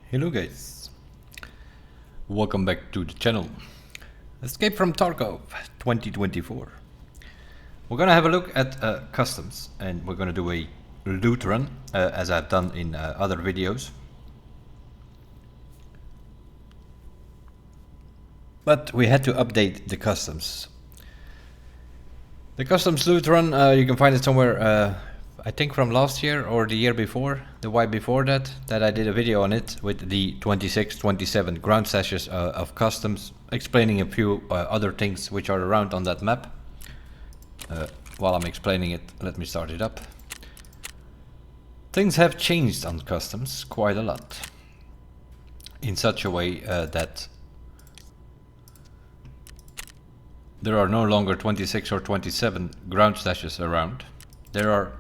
Hello guys, welcome back to the channel. Escape from Tarkov 2024. We're gonna have a look at customs, and we're gonna do a loot run as I've done in other videos. But we had to update the customs. The customs loot run, you can find it somewhere, I think from last year or the year before, the Y before that I did a video on it with the 26, 27 ground stashes of customs, explaining a few other things which are around on that map. While I'm explaining it, let me start it up. Things have changed on customs quite a lot, in such a way that there are no longer 26 or 27 ground stashes around. There are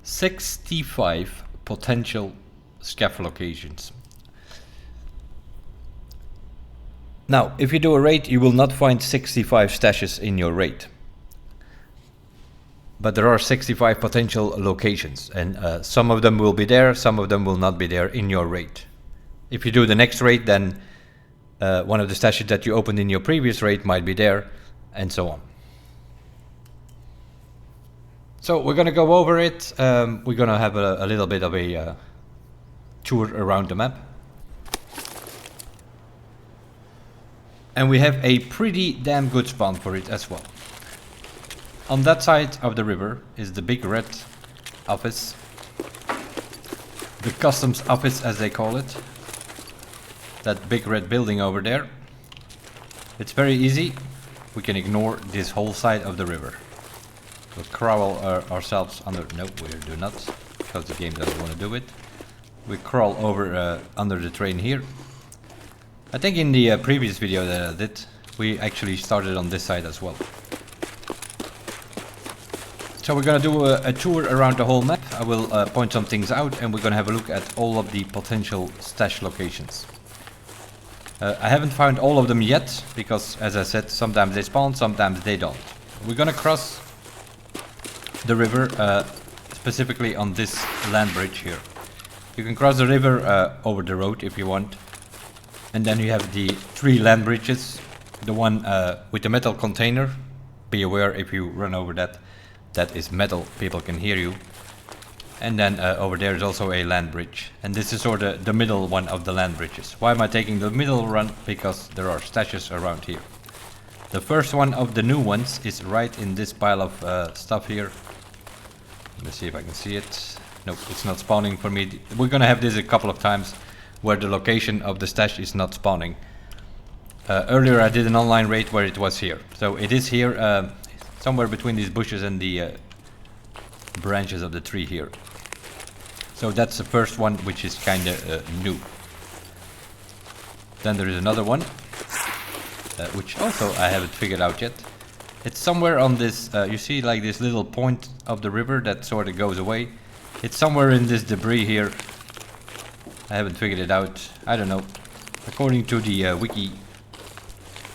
65 potential scav locations. Now, if you do a raid, you will not find 65 stashes in your raid. But there are 65 potential locations, and some of them will be there, some of them will not be there in your raid. If you do the next raid, then one of the stashes that you opened in your previous raid might be there, and so on. So we're gonna go over it. We're gonna have a little bit of a tour around the map. And we have a pretty damn good spawn for it as well. On that side of the river is the big red office. The customs office, as they call it. That big red building over there. It's very easy. We can ignore this whole side of the river. We'll crawl ourselves under. No, we do not, because the game doesn't want to do it. We crawl over under the train here. I think in the previous video that I did, we actually started on this side as well. So we're gonna do a tour around the whole map. I will point some things out, and we're gonna have a look at all of the potential stash locations. I haven't found all of them yet, because as I said, sometimes they spawn, sometimes they don't. We're gonna cross the river, specifically on this land bridge here. You can cross the river over the road if you want. And then you have the 3 land bridges. The one with the metal container. Be aware if you run over that, that is metal, people can hear you. And then over there is also a land bridge. And this is sort of the middle one of the land bridges. Why am I taking the middle run? Because there are stashes around here. The first one of the new ones is right in this pile of stuff here. Let me see if I can see it. Nope, it's not spawning for me. We're gonna have this a couple of times where the location of the stash is not spawning. Earlier I did an online raid where it was here. So it is here, somewhere between these bushes and the branches of the tree here. So that's the first one, which is kinda new. Then there is another one, which also I haven't figured out yet. It's somewhere on this, you see like this little point of the river that sort of goes away. It's somewhere in this debris here. I haven't figured it out. I don't know. According to the wiki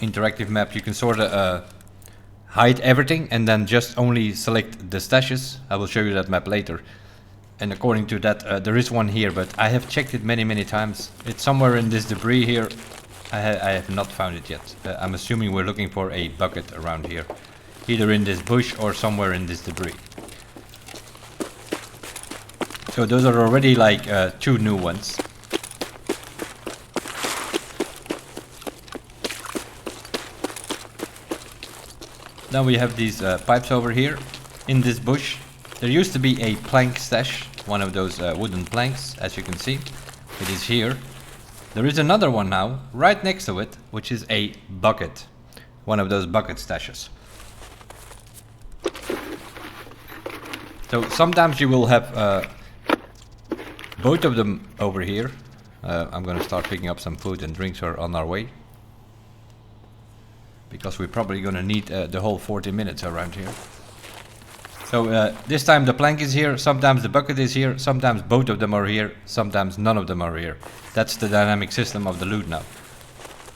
interactive map, you can sort of hide everything and then just only select the stashes. I will show you that map later. And according to that, there is one here, but I have checked it many times. It's somewhere in this debris here. I have not found it yet. I'm assuming we're looking for a bucket around here. Either in this bush or somewhere in this debris. So those are already like 2 new ones. Now we have these pipes over here. In this bush, there used to be a plank stash. One of those wooden planks, as you can see. It is here. There is another one now, right next to it, which is a bucket. One of those bucket stashes. So sometimes you will have both of them over here. I'm gonna start picking up some food and drinks are on our way. Because we're probably gonna need the whole 40 minutes around here. So this time the plank is here, sometimes the bucket is here, sometimes both of them are here, sometimes none of them are here. That's the dynamic system of the loot now.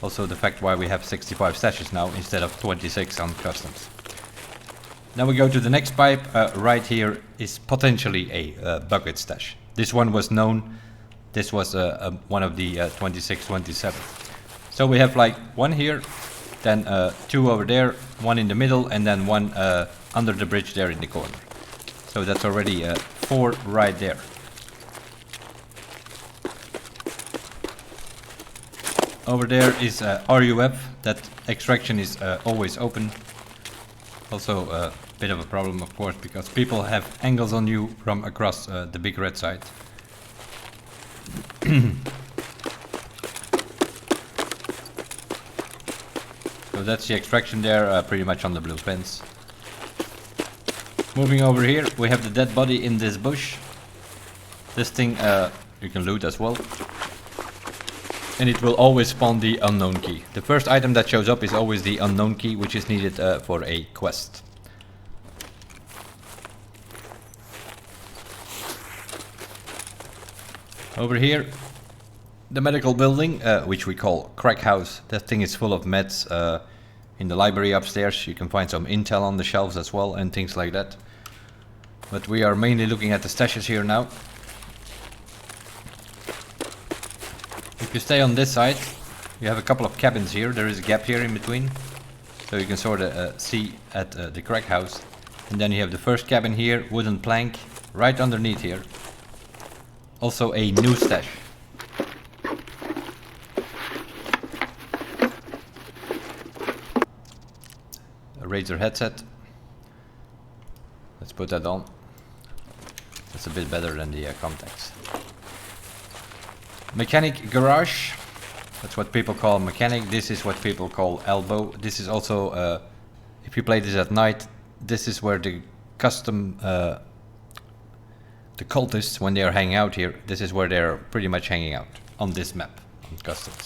Also the fact why we have 65 stashes now instead of 26 on customs. Now we go to the next pipe. Right here is potentially a bucket stash. This one was known This was one of the 26, 27. So we have like one here, then 2 over there, 1 in the middle, and then 1 under the bridge there in the corner. So that's already 4 right there. Over there is RUF. That extraction is always open. Also a bit of a problem, of course, because people have angles on you from across the big red side. So that's the extraction there, pretty much on the blue fence. Moving over here, we have the dead body in this bush. This thing you can loot as well. And it will always spawn the unknown key. The first item that shows up is always the unknown key, which is needed for a quest. Over here, the medical building, which we call Crack House. That thing is full of meds. In the library upstairs you can find some intel on the shelves as well and things like that. But we are mainly looking at the stashes here now. If you stay on this side, you have a couple of cabins here. There is a gap here in between, so you can sort of see at the Crack House. And then you have the first cabin here, wooden plank, right underneath here. Also a new stash. A Razor headset. Let's put that on. That's a bit better than the contacts. Mechanic garage. That's what people call mechanic. This is what people call elbow. This is also, if you play this at night, this is where the custom, the cultists, when they are hanging out here, this is where they're pretty much hanging out on this map, on customs.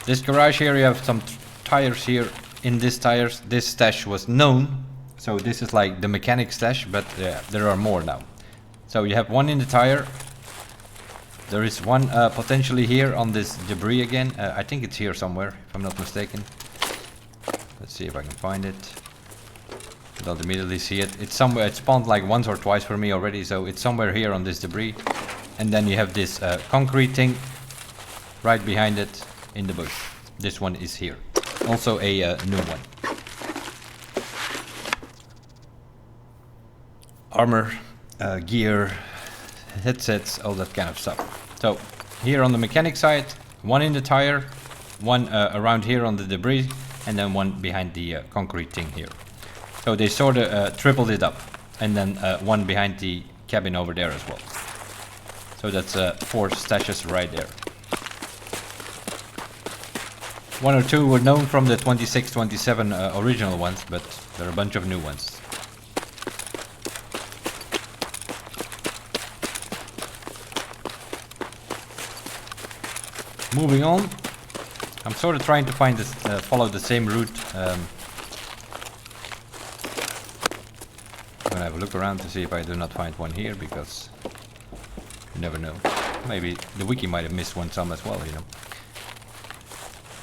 This garage here, you have some tires here. In these tires, this stash was known, so this is like the mechanic stash, but there are more now. So you have one in the tire. There is one potentially here on this debris again. I think it's here somewhere, if I'm not mistaken. Let's see if I can find it. Don't immediately see it. It's somewhere. It spawned like once or twice for me already, so it's somewhere here on this debris. And then you have this concrete thing right behind it in the bush. This one is here. Also a new one. Armor, gear, headsets, all that kind of stuff. So here on the mechanic side, one in the tire, one around here on the debris, and then one behind the concrete thing here. So they sort of tripled it up, and then one behind the cabin over there as well. So that's 4 stashes right there. 1 or 2 were known from the 26, 27 original ones, but there are a bunch of new ones. Moving on, I'm sort of trying to find this, follow the same route. I'm gonna have a look around to see if I do not find one here, because you never know. Maybe the wiki might have missed one some as well, you know.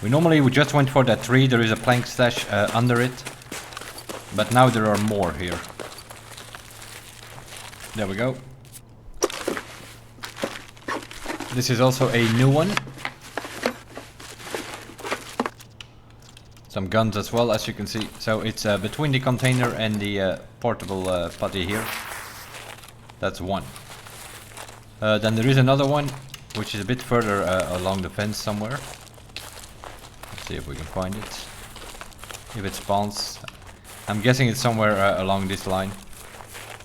We just went for that tree. There is a plank stash under it, but now there are more here. There we go. This is also a new one. Some guns as well, as you can see. So it's between the container and the portable putty here. That's one. Then there is another one, which is a bit further along the fence somewhere. Let's see if we can find it. If it spawns. I'm guessing it's somewhere along this line.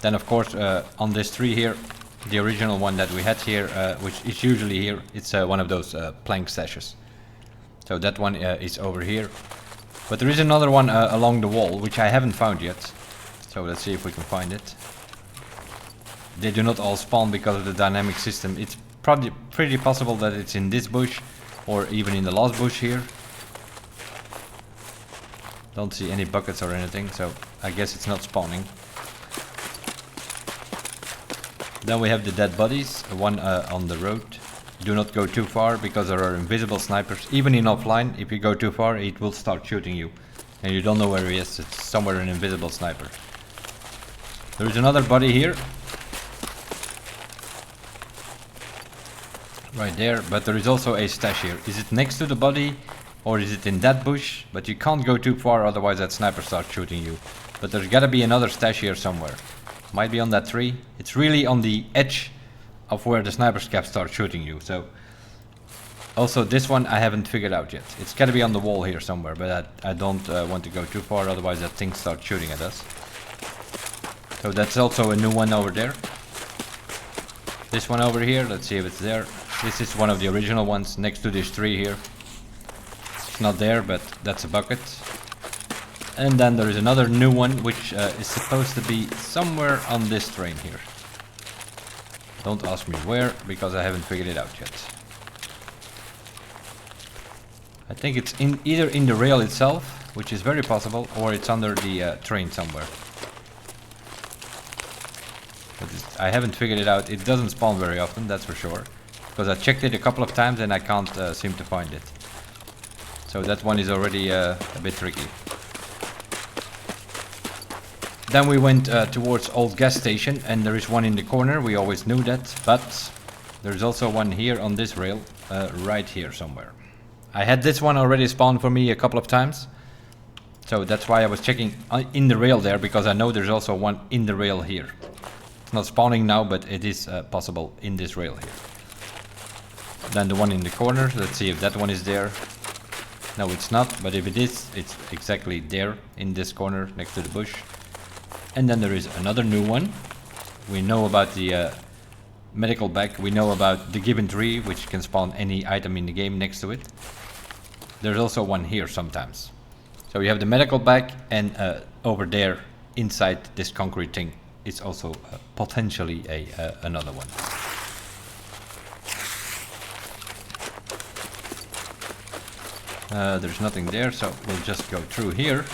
Then of course on this tree here, the original one that we had here, which is usually here, it's one of those plank stashes. So that one is over here. But there is another one along the wall, which I haven't found yet. So let's see if we can find it. They do not all spawn because of the dynamic system. It's probably pretty possible that it's in this bush, or even in the last bush here. Don't see any buckets or anything, so I guess it's not spawning. Then we have the dead bodies, one on the road. Do not go too far, because there are invisible snipers. Even in offline, if you go too far, it will start shooting you. And you don't know where he is. It's somewhere an invisible sniper. There is another body here. Right there, but there is also a stash here. Is it next to the body or is it in that bush? But you can't go too far, otherwise that sniper starts shooting you. But there's gotta be another stash here somewhere. Might be on that tree. It's really on the edge of where the sniper scab starts shooting you. So also this one I haven't figured out yet. It's gotta be on the wall here somewhere, but I don't want to go too far, otherwise that thing starts shooting at us. So that's also a new one over there. This one over here, let's see if it's there. This is one of the original ones next to this tree here. It's not there, but that's a bucket. And then there is another new one, which is supposed to be somewhere on this train here. Don't ask me where, because I haven't figured it out yet. I think it's either in the rail itself, which is very possible, or it's under the train somewhere. But I haven't figured it out. It doesn't spawn very often, that's for sure. Because I checked it a couple of times and I can't seem to find it. So that one is already a bit tricky. Then we went towards Old Gas Station, and there is one in the corner. We always knew that, but there's also one here on this rail, right here somewhere. I had this one already spawned for me a couple of times, so that's why I was checking in the rail there, because I know there's also one in the rail here. It's not spawning now, but it is possible in this rail here. Then the one in the corner, let's see if that one is there. No, it's not, but if it is, it's exactly there in this corner next to the bush. And then there is another new one. We know about the medical bag. We know about the gibbon tree, which can spawn any item in the game next to it. There's also one here sometimes. So you have the medical bag, and over there inside this concrete thing is also potentially another one. There's nothing there, so we'll just go through here.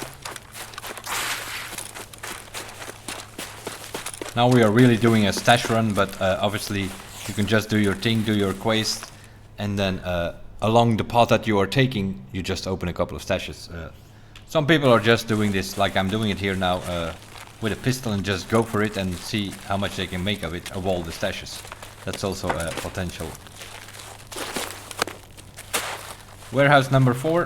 Now we are really doing a stash run, but obviously you can just do your thing, do your quest, and then along the path that you are taking, you just open a couple of stashes. Some people are just doing this like I'm doing it here now, with a pistol, and just go for it and see how much they can make of it of all the stashes. That's also a potential. Warehouse number 4.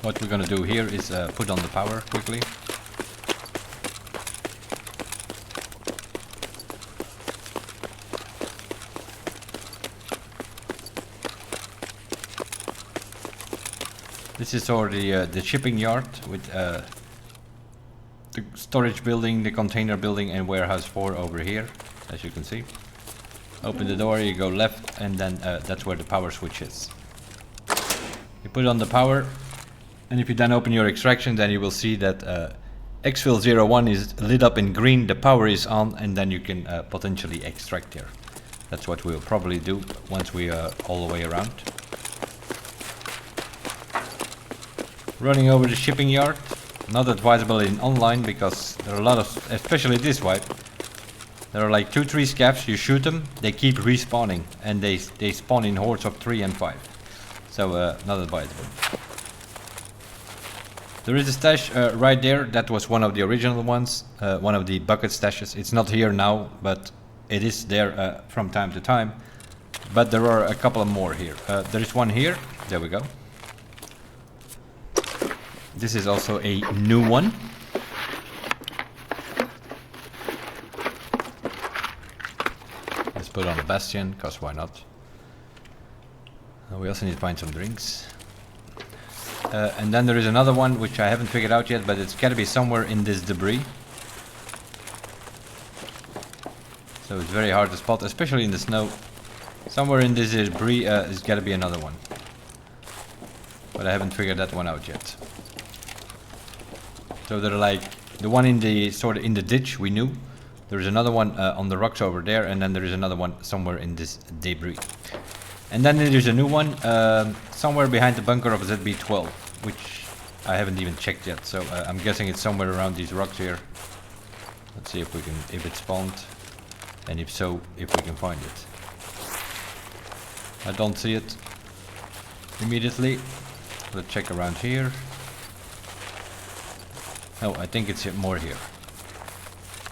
What we're gonna do here is put on the power quickly. This is already the shipping yard with the storage building, the container building, and warehouse 4 over here, as you can see. Open the door, you go left, and then that's where the power switch is. You put on the power, and if you then open your extraction, then you will see that exfil 01 is lit up in green, the power is on, and then you can potentially extract here. That's what we'll probably do once we are all the way around. Running over the shipping yard, not advisable in online, because there are a lot of, especially this wipe, there are like 2-3 scavs, you shoot them, they keep respawning, and they spawn in hordes of 3 and 5. So not advisable. There is a stash right there, that was one of the original ones, one of the bucket stashes. It's not here now, but it is there from time to time. But there are a couple of more here. There is one here, there we go. This is also a new one. Let's put on a bastion, cause why not? We also need to find some drinks. And then there is another one which I haven't figured out yet, but it's gotta be somewhere in this debris. So it's very hard to spot, especially in the snow. Somewhere in this debris is gotta be another one. But I haven't figured that one out yet. So they're like the one in the sort of in the ditch we knew. There is another one on the rocks over there, and then there is another one somewhere in this debris. And then there's a new one somewhere behind the bunker of ZB-12, which I haven't even checked yet. So I'm guessing it's somewhere around these rocks here. Let's see if we can, if it spawned, and if so, if we can find it. I don't see it immediately. Let's check around here. No, I think it's more here.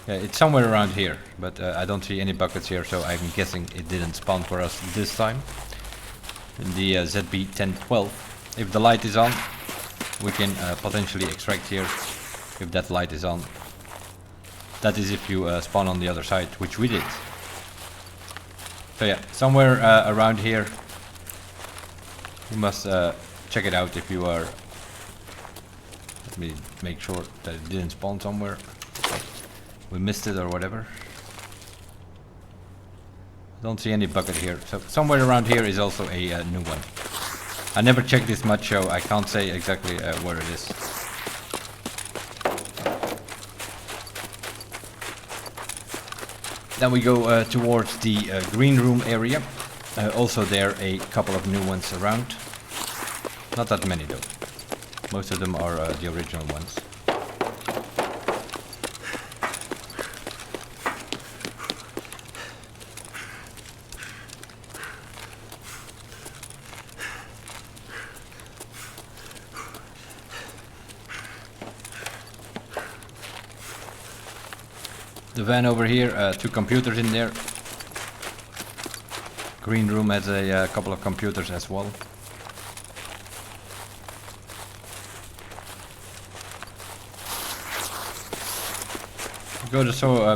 Yeah, it's somewhere around here, but I don't see any buckets here, so I'm guessing it didn't spawn for us this time. In the ZB1012, if the light is on, we can potentially extract here. If that light is on, that is if you spawn on the other side, which we did. So yeah, somewhere around here. You must check it out if you are. Let me make sure that it didn't spawn somewhere. We missed it or whatever. Don't see any bucket here. So somewhere around here is also a new one. I never checked this much, so I can't say exactly where it is. Then we go towards the green room area. Also there a couple of new ones around. Not that many though. Most of them are the original ones. The van over here, 2 computers in there. Green room has a couple of computers as well.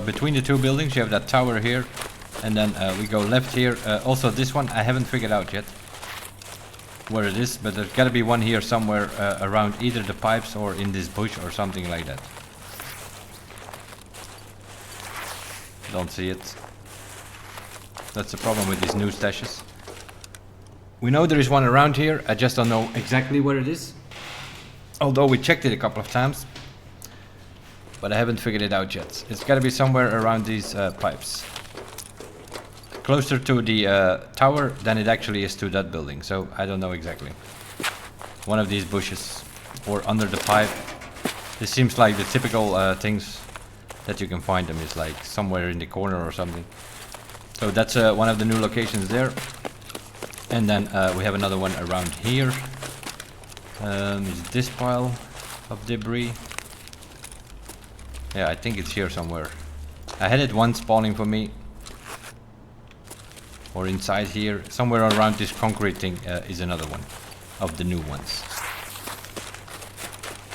Between the 2 buildings you have that tower here, and then we go left here. Also this one I haven't figured out yet where it is, but there's gotta be one here somewhere around either the pipes or in this bush or something like that. Don't see it. That's the problem with these new stashes. We know there is one around here, I just don't know exactly where it is. Although we checked it a couple of times. But I haven't figured it out yet. It's gotta be somewhere around these pipes. Closer to the tower than it actually is to that building, so I don't know exactly. One of these bushes or under the pipe. This seems like the typical things that you can find them is like somewhere in the corner or something. So that's one of the new locations there. And then we have another one around here. Is this pile of debris? Yeah, I think it's here somewhere. I had it once spawning for me. Or inside here. Somewhere around this concrete thing is another one of the new ones.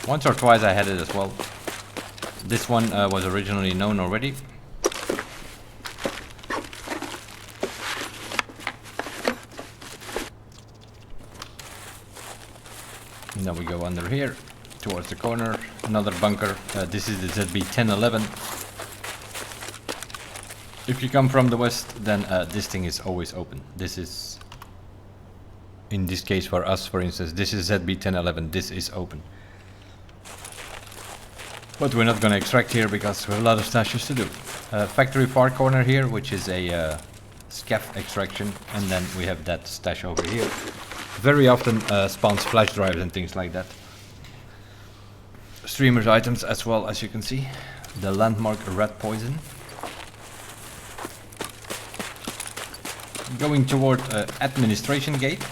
Once or twice I had it as well. This one was originally known already. Now we go under here, towards the corner, another bunker. This is the ZB1011. If you come from the west, then this thing is always open. This is, in this case for us, for instance, this is ZB1011, this is open. But we're not going to extract here because we have a lot of stashes to do. Factory far corner here, which is a scaff extraction, and then we have that stash over here. Very often spawns flash drives and things like that. Streamers items as well, as you can see. The landmark rat poison. Going toward administration gate.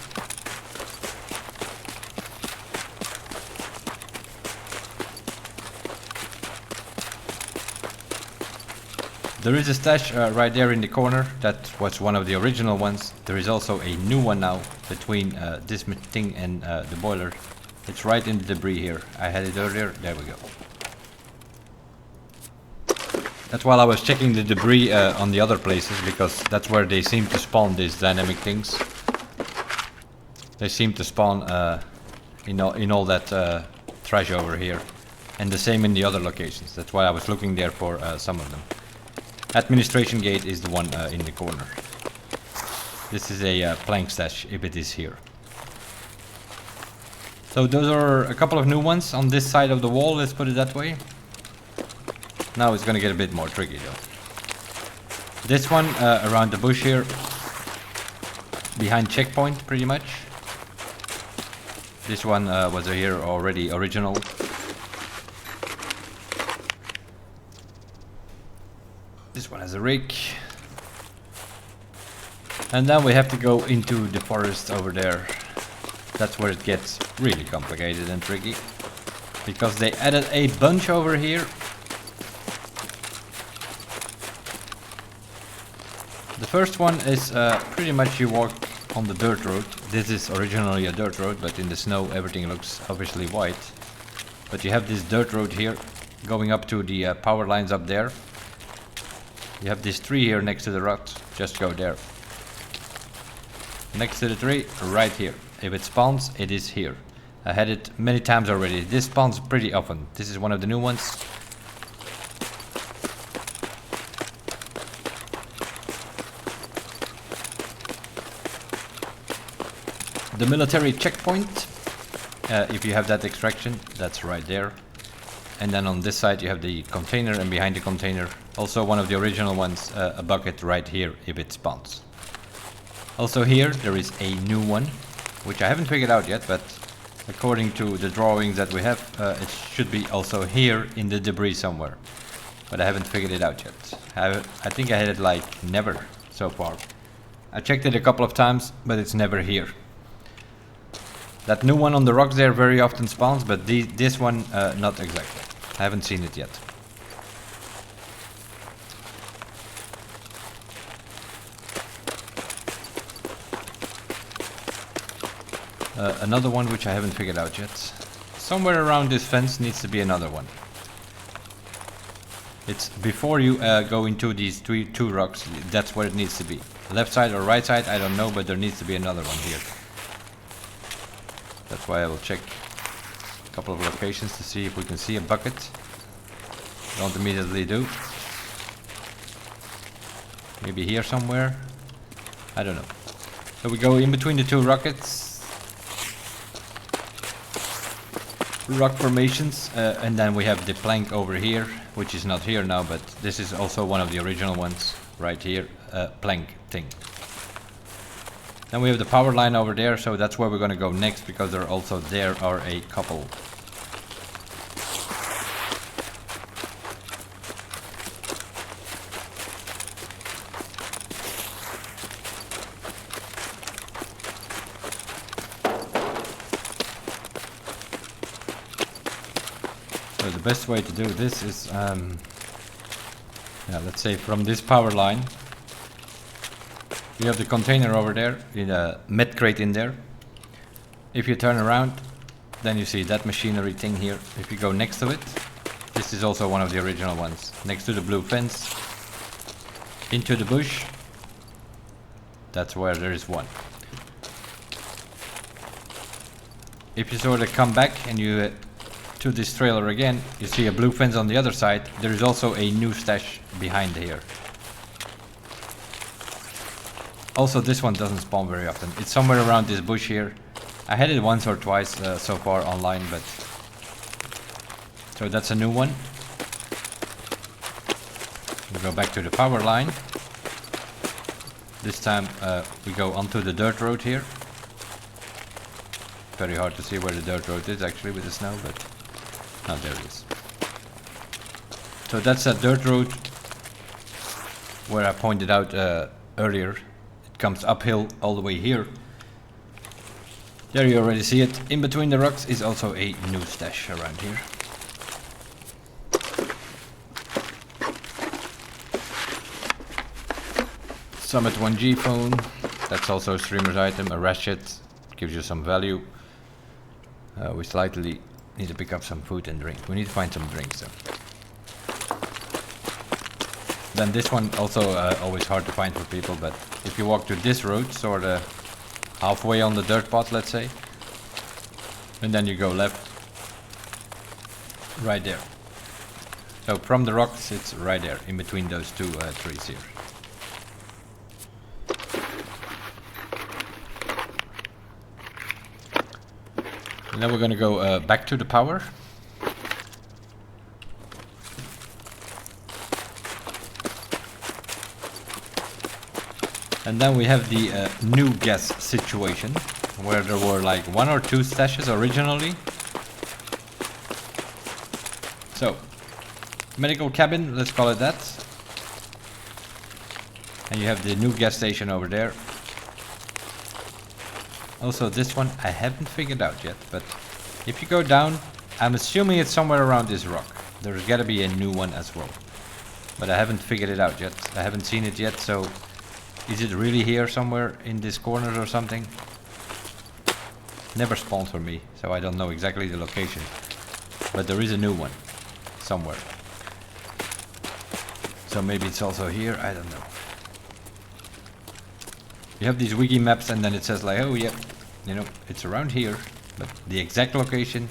There is a stash right there in the corner. That was one of the original ones. There is also a new one now between this thing and the boiler. It's right in the debris here. I had it earlier. There we go. That's while I was checking the debris on the other places, because that's where they seem to spawn these dynamic things. They seem to spawn in all that trash over here. And the same in the other locations. That's why I was looking there for some of them. Administration gate is the one in the corner. This is a plank stash, if it is here. So those are a couple of new ones on this side of the wall, let's put it that way. Now it's gonna get a bit more tricky though. This one around the bush here, behind checkpoint pretty much. This one was here already original. This one has a rig. And then we have to go into the forest over there. That's where it gets really complicated and tricky. Because they added a bunch over here. The first one is pretty much you walk on the dirt road. This is originally a dirt road, but in the snow everything looks obviously white. But you have this dirt road here going up to the power lines up there. You have this tree here next to the rock, just go there. Next to the tree, right here. If it spawns, it is here. I had it many times already. This spawns pretty often. This is one of the new ones. The military checkpoint, if you have that extraction, that's right there. And then on this side you have the container, and behind the container, also one of the original ones, a bucket right here if it spawns. Also here there is a new one, which I haven't figured out yet, but according to the drawings that we have, it should be also here in the debris somewhere. But I haven't figured it out yet. I think I had it like never so far. I checked it a couple of times, but it's never here. That new one on the rocks there very often spawns, but this one not exactly. I haven't seen it yet. Another one which I haven't figured out yet. Somewhere around this fence needs to be another one. It's before you go into these two rocks, that's where it needs to be. Left side or right side, I don't know, but there needs to be another one here. That's why I will check a couple of locations to see if we can see a bucket. Don't immediately do. Maybe here somewhere. I don't know. So we go in between the two rockets. Rock formations. And then we have the plank over here, which is not here now, but this is also one of the original ones. Right here. Plank thing. Then we have the power line over there, so that's where we're going to go next, because there are a couple. So the best way to do this is, let's say from this power line. You have the container over there, with a med crate in there. If you turn around, then you see that machinery thing here. If you go next to it, this is also one of the original ones. Next to the blue fence, into the bush, that's where there is one. If you sort of come back and you to this trailer again, you see a blue fence on the other side. There is also a new stash behind here. Also, this one doesn't spawn very often. It's somewhere around this bush here. I had it once or twice so far online, but... So that's a new one. We go back to the power line. This time we go onto the dirt road here. Very hard to see where the dirt road is actually with the snow, but... Oh, there it is. So that's a dirt road where I pointed out earlier. Comes uphill all the way here. There you already see it. In between the rocks is also a new stash around here. Summit 1G phone. That's also a streamer's item. A ratchet. Gives you some value. We slightly need to pick up some food and drink. We need to find some drinks though. Then this one also always hard to find for people, but if you walk to this road, sort of halfway on the dirt path, let's say, and then you go left, right there. So from the rocks, it's right there, in between those two trees here. And then we're going to go back to the power. And then we have the new gas situation, where there were like 1 or 2 stashes originally. So, medical cabin, let's call it that. And you have the new gas station over there. Also this one I haven't figured out yet, but if you go down, I'm assuming it's somewhere around this rock. There's gotta be a new one as well. But I haven't figured it out yet. I haven't seen it yet, so Is it really here somewhere in this corner or something? Never spawned for me, so I don't know exactly the location. But there is a new one somewhere. So maybe it's also here, I don't know. You have these wiki maps and then it says like, oh yeah, you know, it's around here. But the exact location,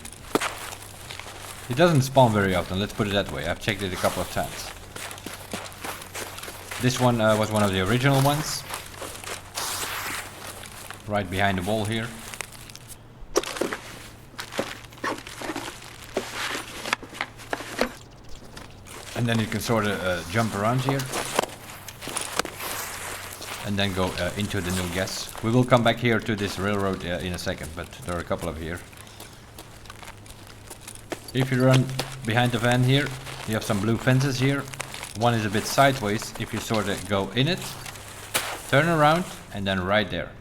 it doesn't spawn very often, let's put it that way. I've checked it a couple of times. This one was one of the original ones. Right behind the wall here. And then you can sort of jump around here. And then go into the new gas. We will come back here to this railroad in a second, but there are a couple of here. If you run behind the van here, you have some blue fences here. One is a bit sideways. If you sort of go in it, turn around, and then right there.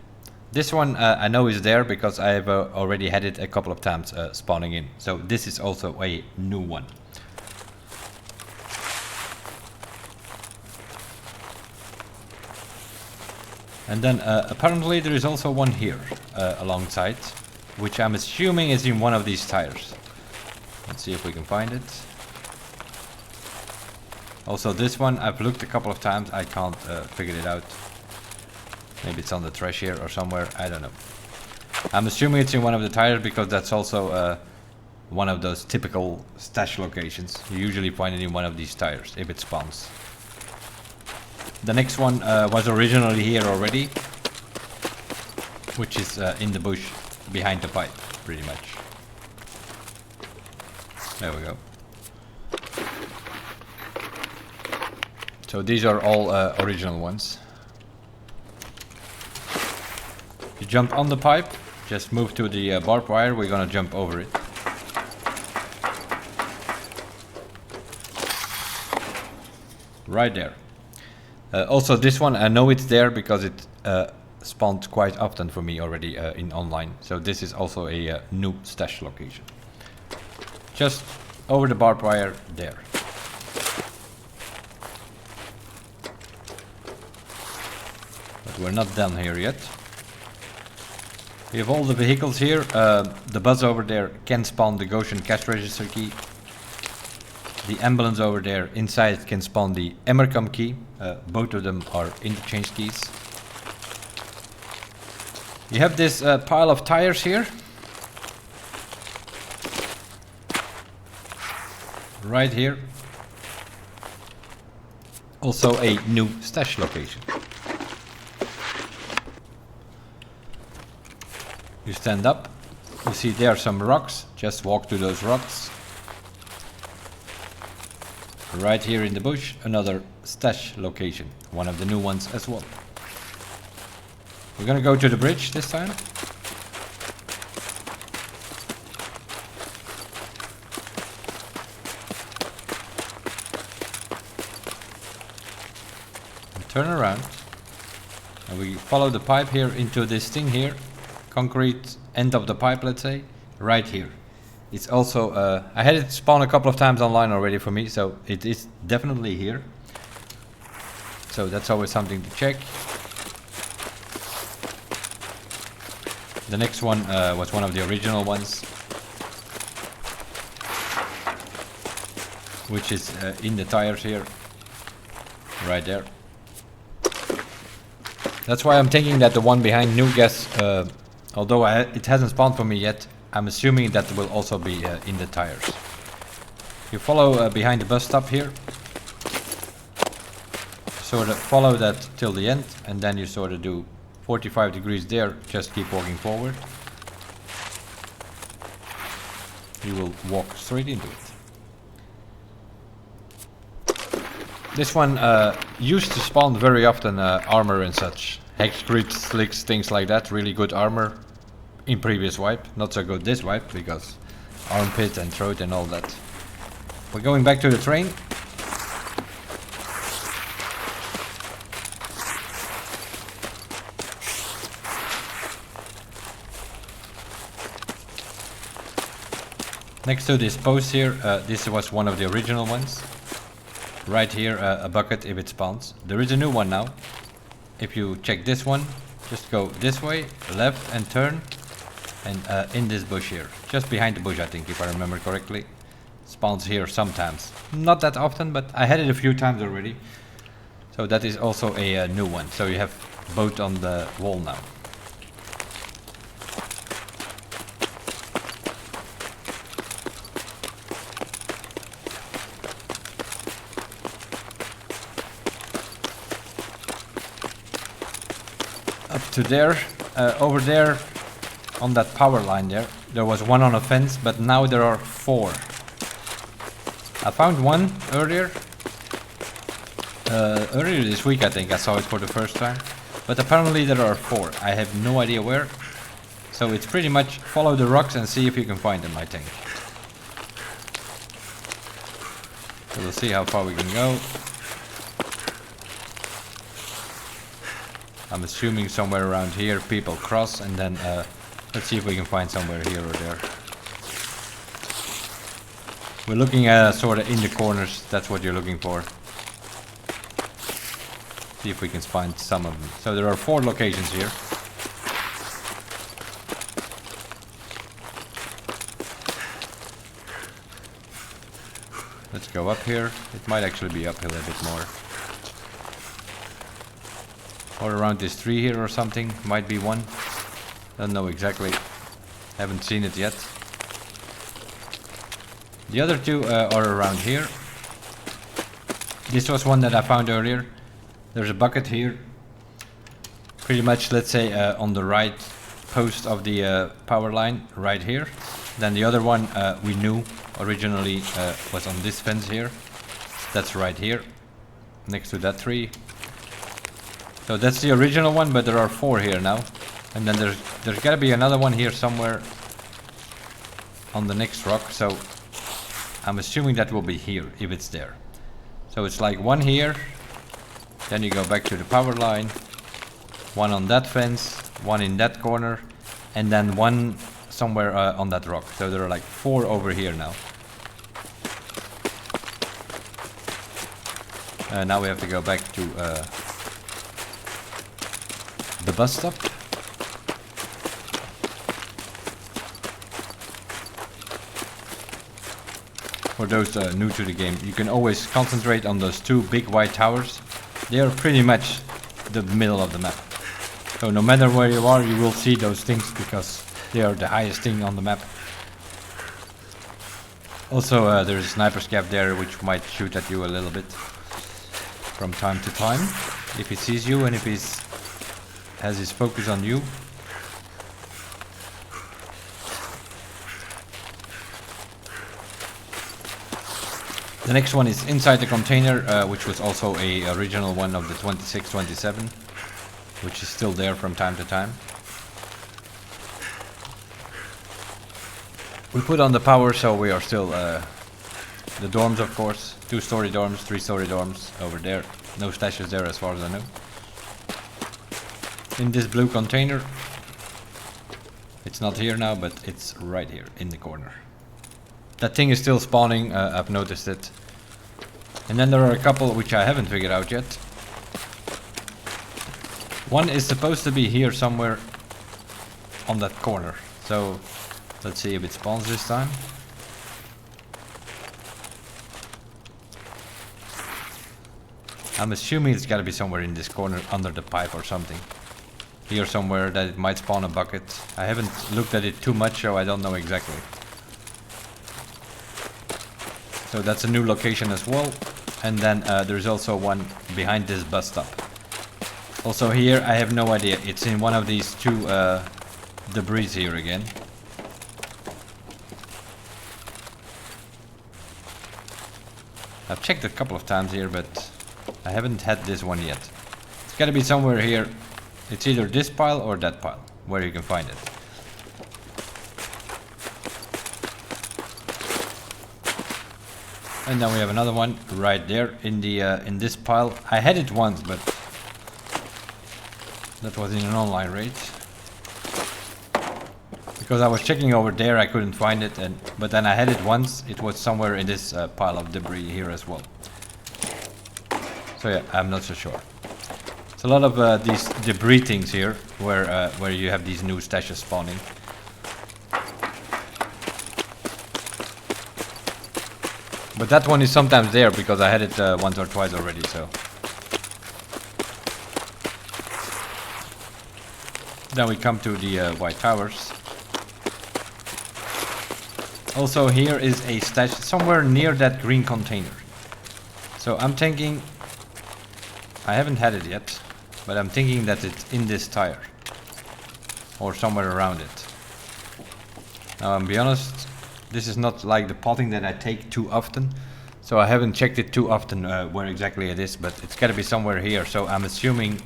This one I know is there because I have already had it a couple of times spawning in. So this is also a new one. And then apparently there is also one here alongside, which I'm assuming is in one of these tires. Let's see if we can find it. Also this one I've looked a couple of times, I can't figure it out. Maybe it's on the trash here or somewhere, I don't know. I'm assuming it's in one of the tires because that's also one of those typical stash locations. You usually find it in one of these tires if it spawns. The next one was originally here already, which is in the bush behind the pipe, pretty much. There we go. So these are all original ones. You jump on the pipe, just move to the barbed wire, we're gonna jump over it. Right there. Also this one, I know it's there because it spawned quite often for me already in online. So this is also a new stash location. Just over the barbed wire there. But we're not done here yet. We have all the vehicles here. The bus over there can spawn the Goshen cash register key. The ambulance over there inside can spawn the Emercom key. Both of them are interchange keys. You have this pile of tires here. Right here. Also a new stash location. You stand up. You see there are some rocks. Just walk to those rocks. Right here in the bush, another stash location. One of the new ones as well. We're gonna go to the bridge this time. And turn around. And we follow the pipe here into this thing here. Concrete end of the pipe, let's say. Right here. It's also, I had it spawn a couple of times online already for me, so it is definitely here. So that's always something to check. The next one was one of the original ones, which is in the tires here, right there. That's why I'm thinking that the one behind New Gas, although it hasn't spawned for me yet, I'm assuming that will also be in the tires. You follow behind the bus stop here. Sort of follow that till the end, and then you sort of do 45 degrees there, just keep walking forward. You will walk straight into it. This one used to spawn very often armor and such. Hex grips, slicks, things like that, really good armor. In previous wipe, not so good this wipe because armpit and throat and all that. We're going back to the train. Next to this post here, this was one of the original ones. Right here, a bucket if it spawns. There is a new one now. if you check this one, just go this way, left and turn, and in this bush here, just behind the bush, I think, if I remember correctly. Spawns here sometimes, not that often, but I had it a few times already. So that is also a new one, so you have both on the wall now. Up to there, over there on that power line there was one on a fence, but now there are 4. I found one earlier this week, I think I saw it for the first time, but apparently there are 4. I have no idea where, so it's pretty much follow the rocks and see if you can find them, I think. So we'll see how far we can go. I'm assuming somewhere around here people cross, and then let's see if we can find somewhere here or there. We're looking at sort of in the corners, that's what you're looking for. See if we can find some of them. So there are 4 locations here. Let's go up here. It might actually be uphill a bit more. Or around this tree here or something, might be one. Don't know exactly, haven't seen it yet. The other 2 are around here. This was one that I found earlier. There's a bucket here. Pretty much, let's say, on the right post of the power line, right here. Then the other one we knew originally was on this fence here. That's right here, next to that tree. So that's the original one, but there are 4 here now. And then there's gotta be another one here somewhere on the next rock. So I'm assuming that will be here, if it's there. So it's like one here, then you go back to the power line, one on that fence, one in that corner, and then one somewhere on that rock. So there are like 4 over here now. Now we have to go back to the bus stop. For those new to the game, you can always concentrate on those 2 big white towers. They are pretty much the middle of the map. So no matter where you are, you will see those things because they are the highest thing on the map. Also there's a sniper scav there which might shoot at you a little bit from time to time if he sees you and if he's has his focus on you. The next one is inside the container, which was also a original one of the 2627, which is still there from time to time. We put on the power, so we are still the dorms, of course, 2-story dorms, 3-story dorms over there. No stashes there as far as I know. In this blue container, it's not here now, but it's right here in the corner. That thing is still spawning, I've noticed it. And then there are a couple which I haven't figured out yet. One is supposed to be here somewhere on that corner. So let's see if it spawns this time. I'm assuming it's gotta be somewhere in this corner under the pipe or something. Here somewhere that it might spawn a bucket. I haven't looked at it too much, so I don't know exactly. So that's a new location as well. And then there's also one behind this bus stop. Also here, I have no idea. It's in one of these 2 debris here again. I've checked a couple of times here, but I haven't had this one yet. It's gotta be somewhere here. It's either this pile or that pile, where you can find it. And then we have another one right there in the in this pile. I had it once, but that was in an online raid. Because I was checking over there, I couldn't find it, but then I had it once. It was somewhere in this pile of debris here as well. So yeah, I'm not so sure. It's a lot of these debris things here, where you have these new stashes spawning. But that one is sometimes there because I had it once or twice already, so. Then we come to the White Towers. Also here is a stash somewhere near that green container. So I'm thinking, I haven't had it yet, but I'm thinking that it's in this tire. Or somewhere around it. Now I'll be honest, this is not like the potting that I take too often. So I haven't checked it too often where exactly it is, but it's gotta be somewhere here. So I'm assuming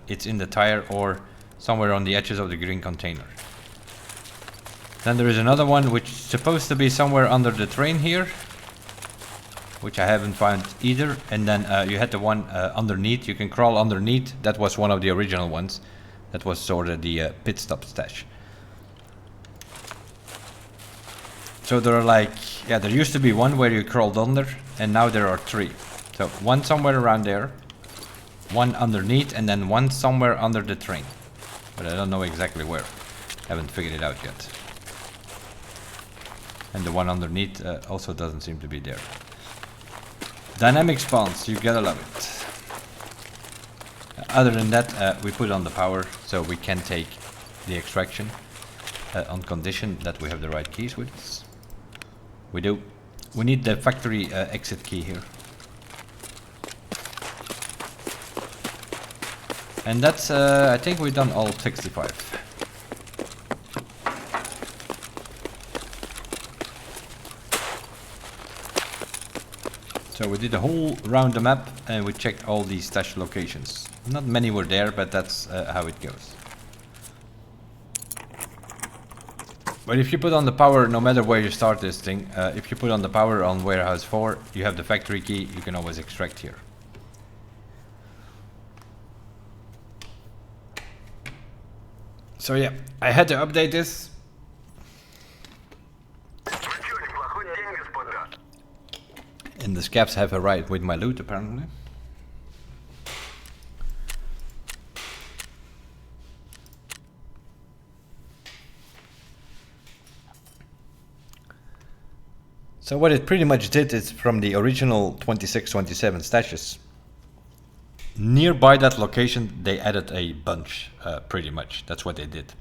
it's in the tire or somewhere on the edges of the green container. Then there is another one which is supposed to be somewhere under the train here, which I haven't found either. And then you had the one underneath, you can crawl underneath. That was one of the original ones. That was sort of the pit stop stash. So there are like, yeah, there used to be one where you crawled under, and now there are three. So one somewhere around there, one underneath, and then one somewhere under the train. But I don't know exactly where. Haven't figured it out yet. And the one underneath also doesn't seem to be there. Dynamic spawns, you gotta love it. Other than that, we put on the power so we can take the extraction on condition that we have the right keys with us. We do. We need the factory exit key here. And that's, I think we've done all 65. So we did a whole round the map and we checked all these stash locations. Not many were there, but that's how it goes. But if you put on the power, no matter where you start this thing, if you put on the power on warehouse 4, you have the factory key, you can always extract here. So yeah, I had to update this. And the scabs have a right with my loot apparently. So what it pretty much did is from the original 26-27 stashes. Nearby that location they added a bunch, pretty much. That's what they did.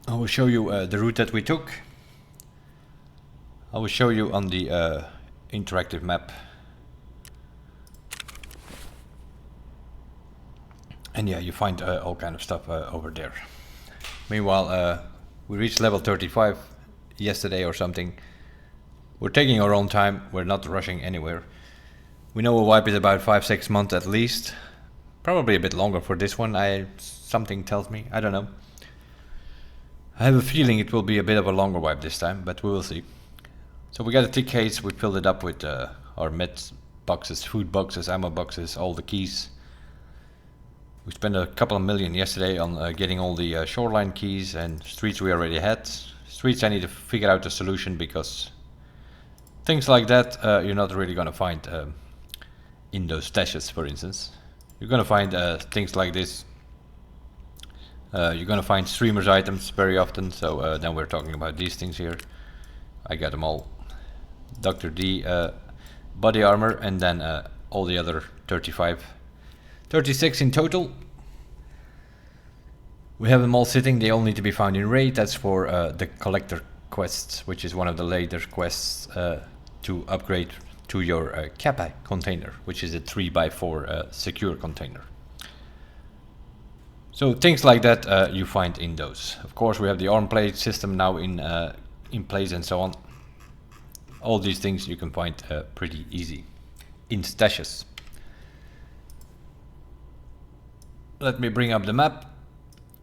I will show you the route that we took. I will show you on the interactive map. And yeah, you find all kind of stuff over there. Meanwhile, we reached level 35 yesterday or something. We're taking our own time, we're not rushing anywhere. We know we'll wipe it about 5-6 months at least. Probably a bit longer for this one, something tells me, I don't know. I have a feeling it will be a bit of a longer wipe this time, but we will see. So we got a tick case, we filled it up with our meds boxes, food boxes, ammo boxes, all the keys. We spent a couple of million yesterday on getting all the shoreline keys, and streets we already had. Streets I need to figure out a solution because things like that you're not really gonna find in those stashes, for instance. You're gonna find things like this. You're gonna find streamers items very often, so then we're talking about these things here. I got them all. Dr. D body armor, and then all the other 36 in total. We have them all sitting, they all need to be found in raid. That's for the collector quests, which is one of the later quests to upgrade to your Kappa container, which is a 3x4 secure container. So things like that you find in those. Of course we have the arm plate system now in place and so on. All these things you can find pretty easy in stashes. Let me bring up the map.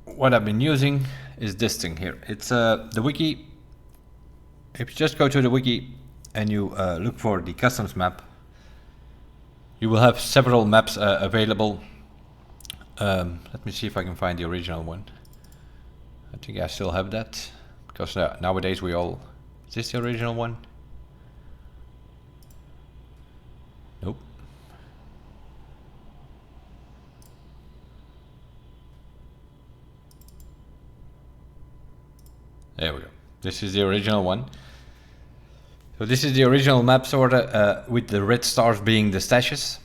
What I've been using is this thing here. It's the wiki. If you just go to the wiki and you look for the customs map, you will have several maps available. Let me see if I can find the original one. I think I still have that, because nowadays we all... Is this the original one? Nope. This is the original one. So this is the original map, sorta, with the red stars being the stashes.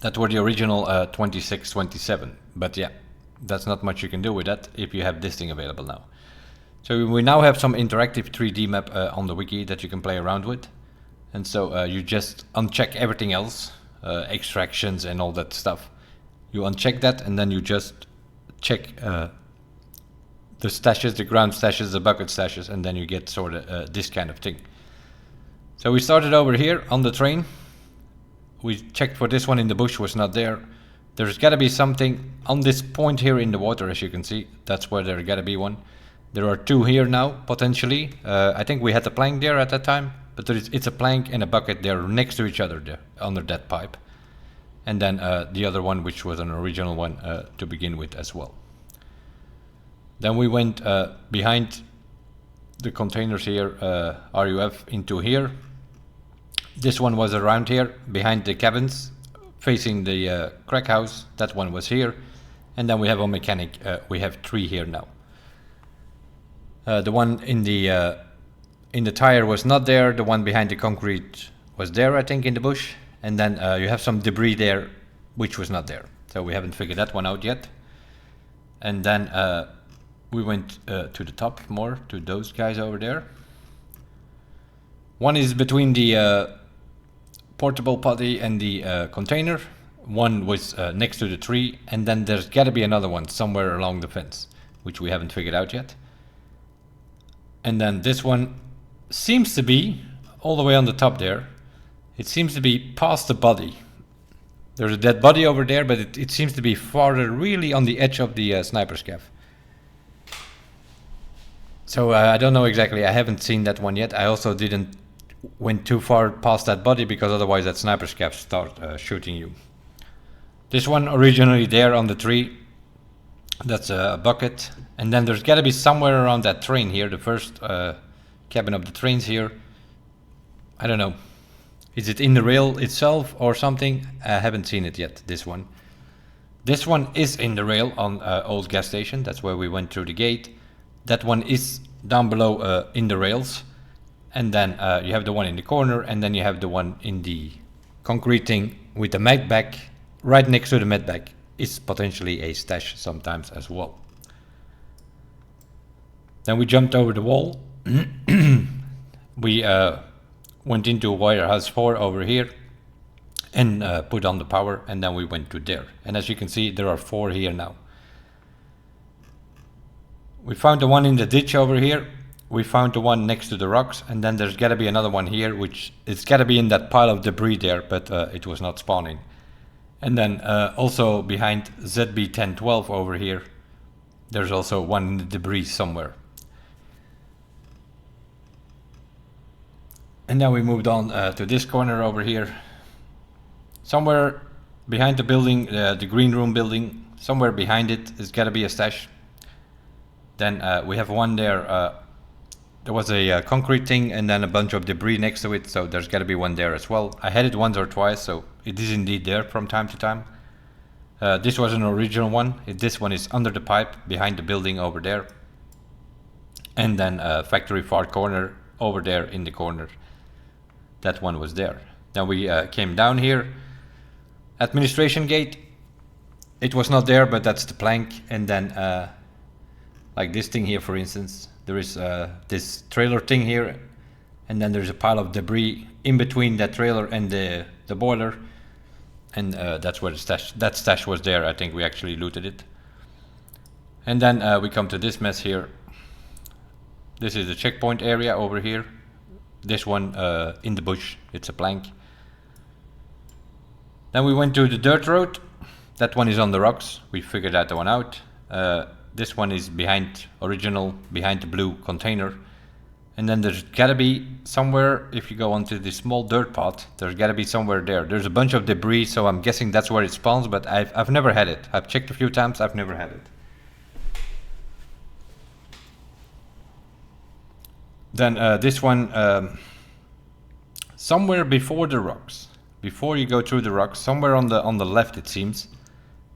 That were the original 26, 27. But yeah, that's not much you can do with that if you have this thing available now. So we now have some interactive 3D map on the wiki that you can play around with. And so you just uncheck everything else, extractions and all that stuff. You uncheck that and then you just check the stashes, the ground stashes, the bucket stashes, and then you get sort of this kind of thing. So we started over here on the train. We checked for this one in the bush, was not there. There's gotta be something on this point here in the water, as you can see. That's where there gotta be one. There are two here now, potentially. I think we had a plank there at that time, but it's a plank and a bucket there next to each other there, under that pipe. And then the other one, which was an original one to begin with as well. Then we went behind the containers here, RUF, into here. This one was around here, behind the cabins, facing the crack house. That one was here. And then we have a mechanic. We have 3 here now. The one in the tire was not there. The one behind the concrete was there, I think, in the bush. And then you have some debris there, which was not there. So we haven't figured that one out yet. And then we went to the top more, to those guys over there. One is between the portable potty and the container. One was next to the tree, and then there's gotta be another one somewhere along the fence, which we haven't figured out yet. And then this one seems to be all the way on the top there. It seems to be past the body. There's a dead body over there, but it seems to be farther, really on the edge of the sniper's cave. So I don't know exactly, I haven't seen that one yet. I also didn't went too far past that body, because otherwise that sniper's cave start shooting you. This one originally there on the tree, that's a bucket. And then there's gotta be somewhere around that train here, the first cabin of the trains here. I don't know. Is it in the rail itself or something? I haven't seen it yet, this one. This one is in the rail on old gas station. That's where we went through the gate. That one is down below in the rails. And then you have the one in the corner, and then you have the one in the concrete thing with the med bag. Right next to the med bag is potentially a stash sometimes as well. Then we jumped over the wall. We went into warehouse 4 over here and put on the power, and then we went to there. And as you can see, there are 4 here now. We found the one in the ditch over here. We found the one next to the rocks, and then there's gotta be another one here, which it's gotta be in that pile of debris there, but it was not spawning. And then also behind ZB1012 over here, there's also one in the debris somewhere. And then we moved on to this corner over here. Somewhere behind the building, the green room building, somewhere behind it is gotta be a stash. Then we have one there. There was a concrete thing and then a bunch of debris next to it, so there's gotta be one there as well. I had it once or twice, so it is indeed there from time to time. This was an original one. This one is under the pipe behind the building over there. And then factory far corner over there in the corner. That one was there. Then we came down here. Administration gate. It was not there, but that's the plank. And then like this thing here, for instance, there is this trailer thing here, and then there's a pile of debris in between that trailer and the boiler, and that's where that stash was there. I think we actually looted it. And then we come to this mess here. This is the checkpoint area over here. This one in the bush, it's a plank. Then we went to the dirt road. That one is on the rocks. We figured that one out. This one is behind the blue container. And then there's gotta be somewhere, if you go onto this small dirt pot, there's gotta be somewhere there. There's a bunch of debris, so I'm guessing that's where it spawns, but I've never had it. I've checked a few times, I've never had it. Then this one, somewhere before the rocks, before you go through the rocks, somewhere on the left it seems,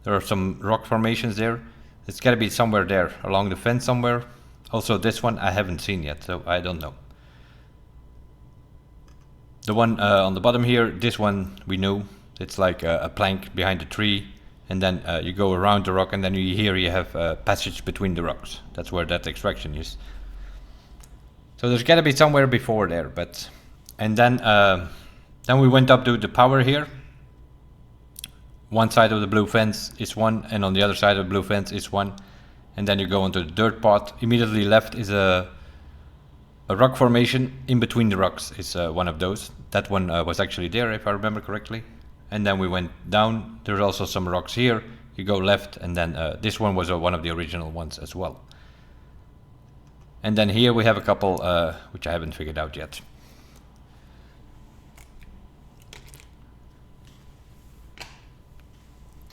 there are some rock formations there. It's got to be somewhere there, along the fence somewhere. Also this one I haven't seen yet, so I don't know. The one on the bottom here, this one we know. It's like a plank behind a tree, and then you go around the rock, and then you have a passage between the rocks. That's where that extraction is. So there's gotta be somewhere before there, but... And then we went up to the power here. One side of the blue fence is one, and on the other side of the blue fence is one. And then you go onto the dirt path. Immediately left is a rock formation. In between the rocks is one of those. That one was actually there, if I remember correctly. And then we went down. There's also some rocks here. You go left, and then this one was one of the original ones as well. And then here we have a couple which I haven't figured out yet.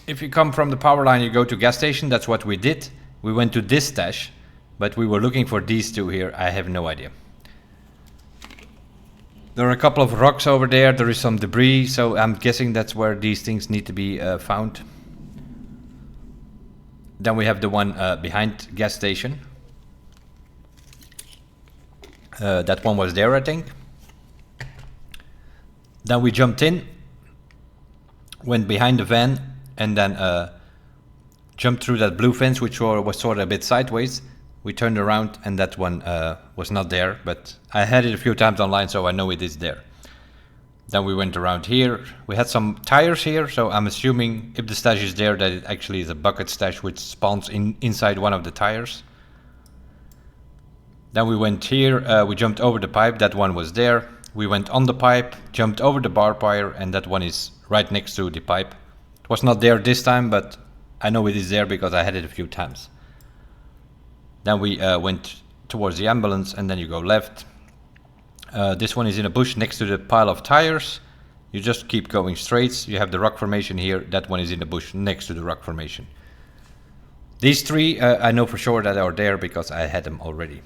If you come from the power line, you go to gas station. That's what we did. We went to this stash, but we were looking for these two here. I have no idea. There are a couple of rocks over there. There is some debris, so I'm guessing that's where these things need to be found. Then we have the one behind gas station. That one was there, I think. Then we jumped in, went behind the van, and then jumped through that blue fence, which was sort of a bit sideways. We turned around, and that one was not there, but I had it a few times online, so I know it is there. Then we went around here. We had some tires here, so I'm assuming if the stash is there, that it actually is a bucket stash which spawns inside one of the tires. Then we went here, we jumped over the pipe, that one was there. We went on the pipe, jumped over the barbed wire, and that one is right next to the pipe. It was not there this time, but I know it is there because I had it a few times. Then we went towards the ambulance, and then you go left. This one is in a bush next to the pile of tires. You just keep going straight. You have the rock formation here. That one is in the bush next to the rock formation. These three I know for sure that are there because I had them already.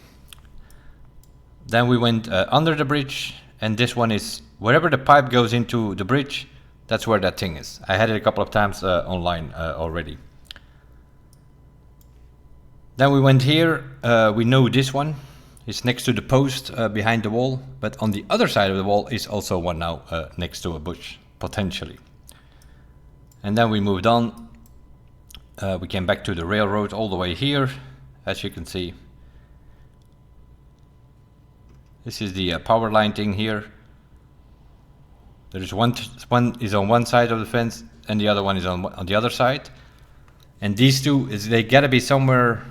Then we went under the bridge, and this one is wherever the pipe goes into the bridge. That's where that thing is. I had it a couple of times online already. Then we went here. We know this one. It's next to the post behind the wall. But on the other side of the wall is also one now next to a bush, potentially. And then we moved on. We came back to the railroad all the way here, as you can see. This is the power line thing here. There's one is on one side of the fence, and the other one is on the other side. And these two, they gotta be somewhere.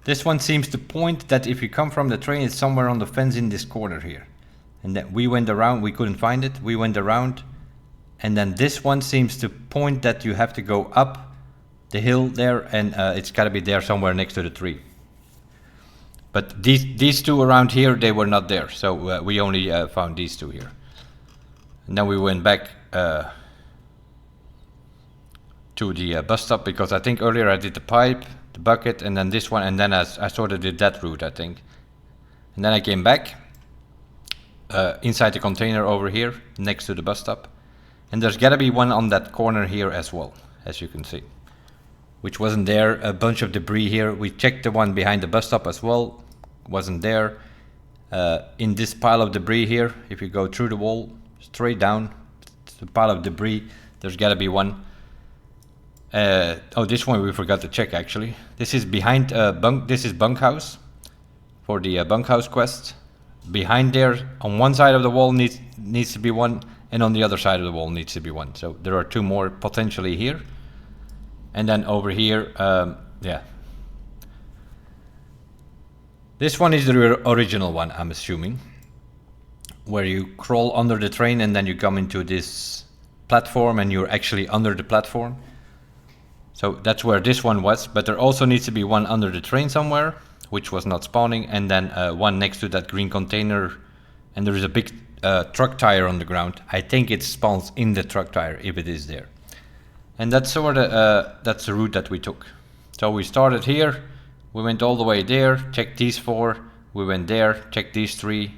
This one seems to point that if you come from the train, it's somewhere on the fence in this corner here. And then we went around, we couldn't find it. We went around, and then this one seems to point that you have to go up the hill there, and it's gotta be there somewhere next to the tree. But these two around here, they were not there, so we only found these two here. And then we went back to the bus stop, because I think earlier I did the pipe, the bucket, and then this one, and then I sort of did that route, I think. And then I came back inside the container over here, next to the bus stop. And there's gotta be one on that corner here as well, as you can see. Which wasn't there, a bunch of debris here. We checked the one behind the bus stop as well, wasn't there. In this pile of debris here, if you go through the wall, straight down, it's a pile of debris, there's gotta be one. Oh, this one we forgot to check actually. This is behind this is bunkhouse, for the bunkhouse quest. Behind there, on one side of the wall needs to be one, and on the other side of the wall needs to be one. So there are two more potentially here. And then over here, yeah. This one is the original one, I'm assuming. Where you crawl under the train and then you come into this platform and you're actually under the platform. So that's where this one was, but there also needs to be one under the train somewhere, which was not spawning, and then one next to that green container, and there is a big truck tire on the ground. I think it spawns in the truck tire if it is there. And that's sort of that's the route that we took. So we started here, we went all the way there, checked these four, we went there, checked these three,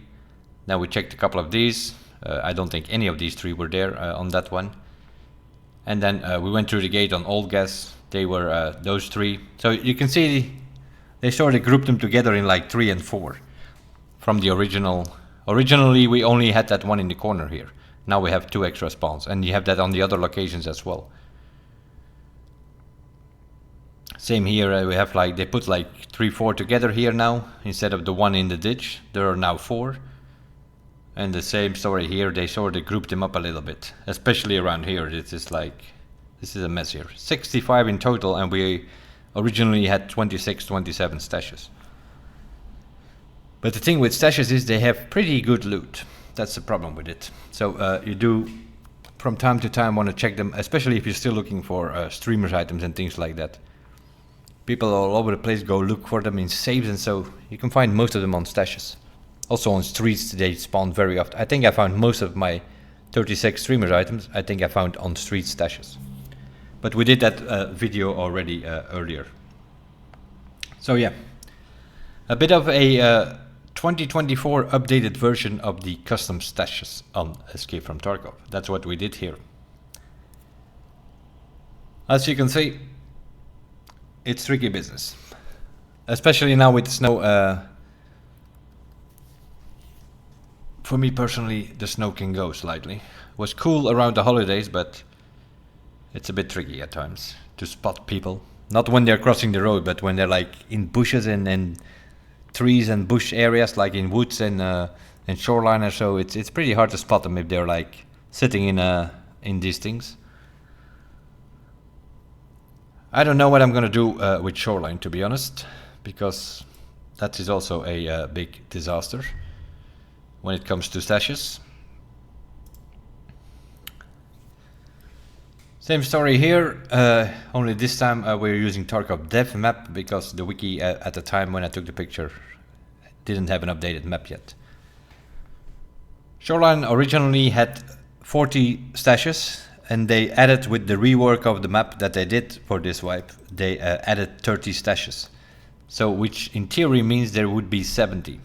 then we checked a couple of these. I don't think any of these three were there on that one. And then we went through the gate on old gas. They were those three. So you can see They sort of grouped them together in like 3 and 4 from the original. Originally we only had that one in the corner here. Now we have 2 extra spawns, and you have that on the other locations as well. Same here, we have like, they put like 3, 4 together here now, instead of the one in the ditch. There are now 4. And the same story here, they sort of grouped them up a little bit. Especially around here, it's just like, this is a mess here. 65 in total, and we originally had 26, 27 stashes. But the thing with stashes is they have pretty good loot. That's the problem with it. So you do, from time to time, want to check them, especially if you're still looking for streamers items and things like that. People all over the place go look for them in saves, and so you can find most of them on stashes. Also on streets they spawn very often. I think I found most of my 36 streamers items, I think I found on street stashes. But we did that video already earlier. So yeah, a bit of a 2024 updated version of the custom stashes on Escape from Tarkov. That's what we did here. As you can see, it's tricky business, especially now with snow. For me personally, the snow can go slightly. It was cool around the holidays, but it's a bit tricky at times to spot people. Not when they're crossing the road, but when they're like in bushes and trees and bush areas, like in woods and shoreline or so. It's pretty hard to spot them if they're like sitting in these things. I don't know what I'm gonna do with shoreline, to be honest, because that is also a big disaster when it comes to stashes. Same story here, only this time we're using Tarkov dev map, because the wiki at the time when I took the picture didn't have an updated map yet. Shoreline originally had 40 stashes, and they added, with the rework of the map that they did for this wipe, they added 30 stashes. So, which in theory means there would be 70.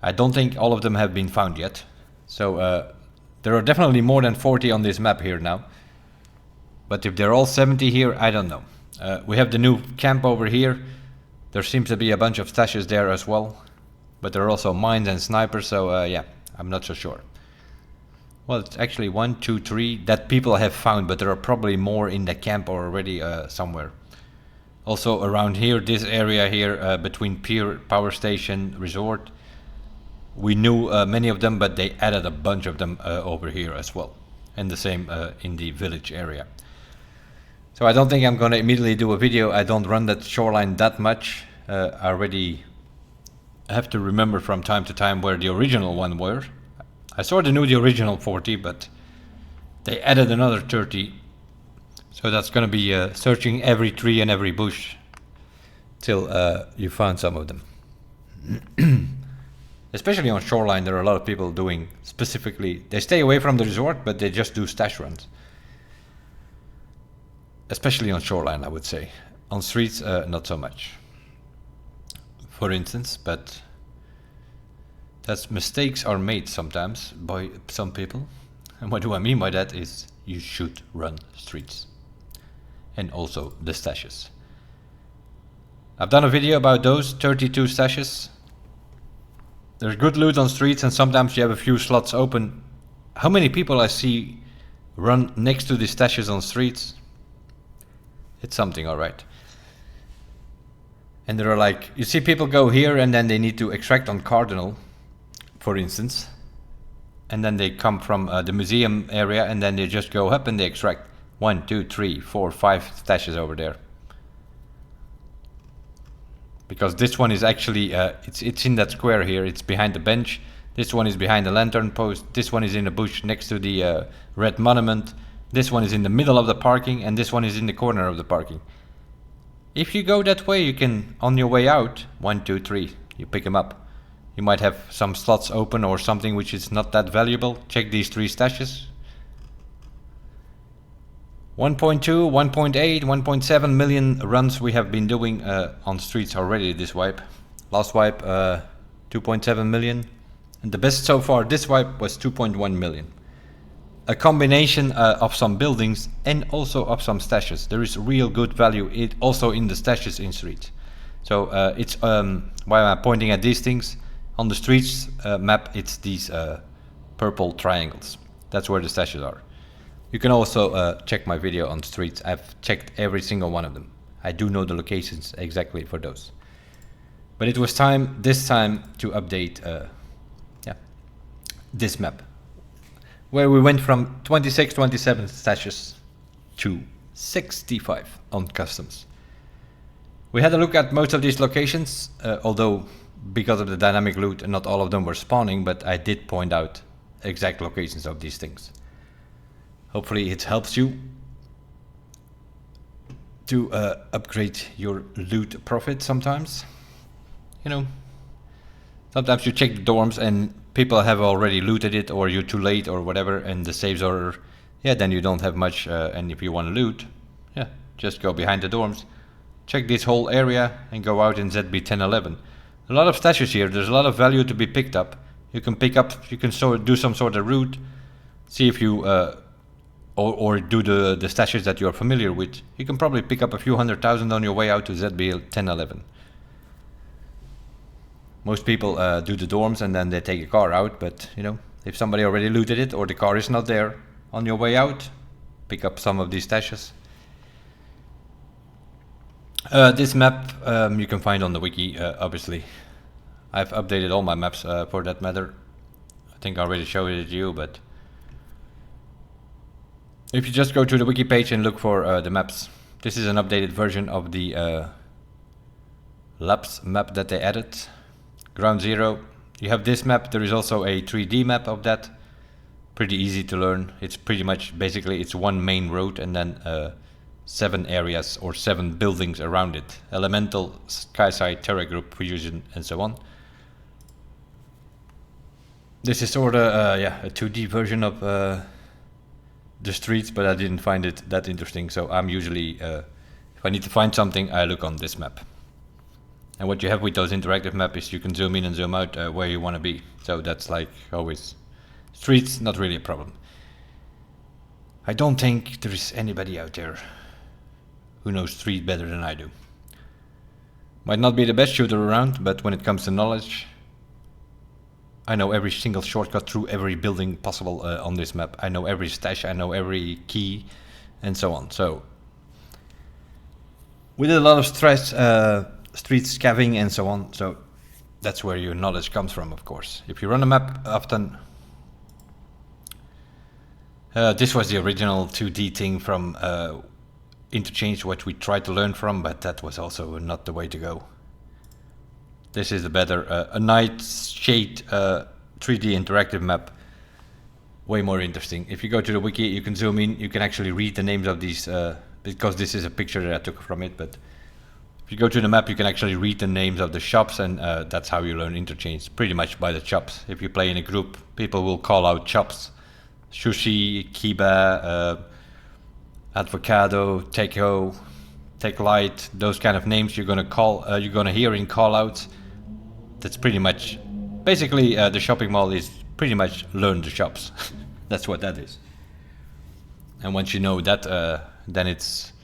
I don't think all of them have been found yet. So there are definitely more than 40 on this map here now. But if they're all 70 here, I don't know. We have the new camp over here. There seems to be a bunch of stashes there as well. But there are also mines and snipers, so yeah, I'm not so sure. Well, it's actually 1, 2, 3 that people have found, but there are probably more in the camp already somewhere. Also around here, this area here between Pier, Power Station, Resort, we knew many of them, but they added a bunch of them over here as well. And the same in the village area. So I don't think I'm gonna immediately do a video. I don't run that shoreline that much. I already have to remember from time to time where the original one were. I sort of knew the original 40, but they added another 30. So that's gonna be searching every tree and every bush till you find some of them. Especially on shoreline, there are a lot of people doing specifically, they stay away from the resort, but they just do stash runs. Especially on shoreline, I would say. On streets, not so much. For instance, but that's mistakes are made sometimes by some people. And what do I mean by that is you should run streets. And also the stashes. I've done a video about those 32 stashes. There's good loot on streets, and sometimes you have a few slots open. How many people I see run next to the stashes on streets? It's something, alright. And there are like, you see people go here and then they need to extract on Cardinal, for instance. And then they come from the museum area and then they just go up and they extract 1, 2, 3, 4, 5 stashes over there. Because this one is actually, it's in that square here, it's behind the bench. This one is behind the lantern post. This one is in a bush next to the red monument. This one is in the middle of the parking, and this one is in the corner of the parking. If you go that way, you can, on your way out, 1, 2, 3, you pick them up. You might have some slots open or something which is not that valuable. Check these 3 stashes. 1.2, 1.8, 1.7 million runs we have been doing on streets already this wipe. Last wipe 2.7 million. And the best so far this wipe was 2.1 million. A combination of some buildings and also of some stashes. There is real good value also in the stashes in streets. So it's why I'm pointing at these things. On the streets map, it's these purple triangles. That's where the stashes are. You can also check my video on streets. I've checked every single one of them. I do know the locations exactly for those. But it was this time to update this map, where we went from 26, 27 stashes to 65 on customs. We had a look at most of these locations, although because of the dynamic loot, not all of them were spawning, but I did point out exact locations of these things. Hopefully it helps you to upgrade your loot profit sometimes. You know, sometimes you check the dorms and people have already looted it, or you're too late or whatever, and the saves are, then you don't have much, and if you want to loot, just go behind the dorms, check this whole area and go out in ZB 1011. A lot of stashes here, there's a lot of value to be picked up. You can pick up, you can do some sort of route, see if you, or do the stashes that you're familiar with. You can probably pick up a few 100,000 on your way out to ZB 1011. Most people do the dorms and then they take a car out, but you know, if somebody already looted it or the car is not there on your way out, pick up some of these stashes. This map you can find on the wiki, obviously. I've updated all my maps for that matter. I think I already showed it to you, but if you just go to the wiki page and look for the maps, this is an updated version of the labs map that they added. Ground Zero. You have this map. There is also a 3D map of that. Pretty easy to learn. It's pretty much, basically, it's one main road and then 7 areas or 7 buildings around it. Elemental, Skyside, Terra Group, Fusion, and so on. This is sort of a 2D version of the streets, but I didn't find it that interesting. So I'm usually, if I need to find something, I look on this map. And what you have with those interactive maps is you can zoom in and zoom out where you want to be. So that's like always. Streets, not really a problem. I don't think there is anybody out there who knows street better than I do. Might not be the best shooter around, but when it comes to knowledge, I know every single shortcut through every building possible on this map. I know every stash, I know every key, and so on. So, we did a lot of stress, street scavenging and so on, so that's where your knowledge comes from, of course. If you run a map often, this was the original 2D thing from Interchange, what we tried to learn from, but that was also not the way to go. This is a better, a night shade 3D interactive map, way more interesting. If you go to the wiki, you can zoom in, you can actually read the names of these, because this is a picture that I took from it, but if you go to the map, you can actually read the names of the shops, and that's how you learn Interchange, pretty much by the shops. If you play in a group, people will call out shops. Sushi, Kiba, Avocado, Teco, Tech Light, those kind of names you're gonna hear in callouts. That's pretty much, basically the shopping mall is pretty much learn the shops. That's what that is. And once you know that, then it's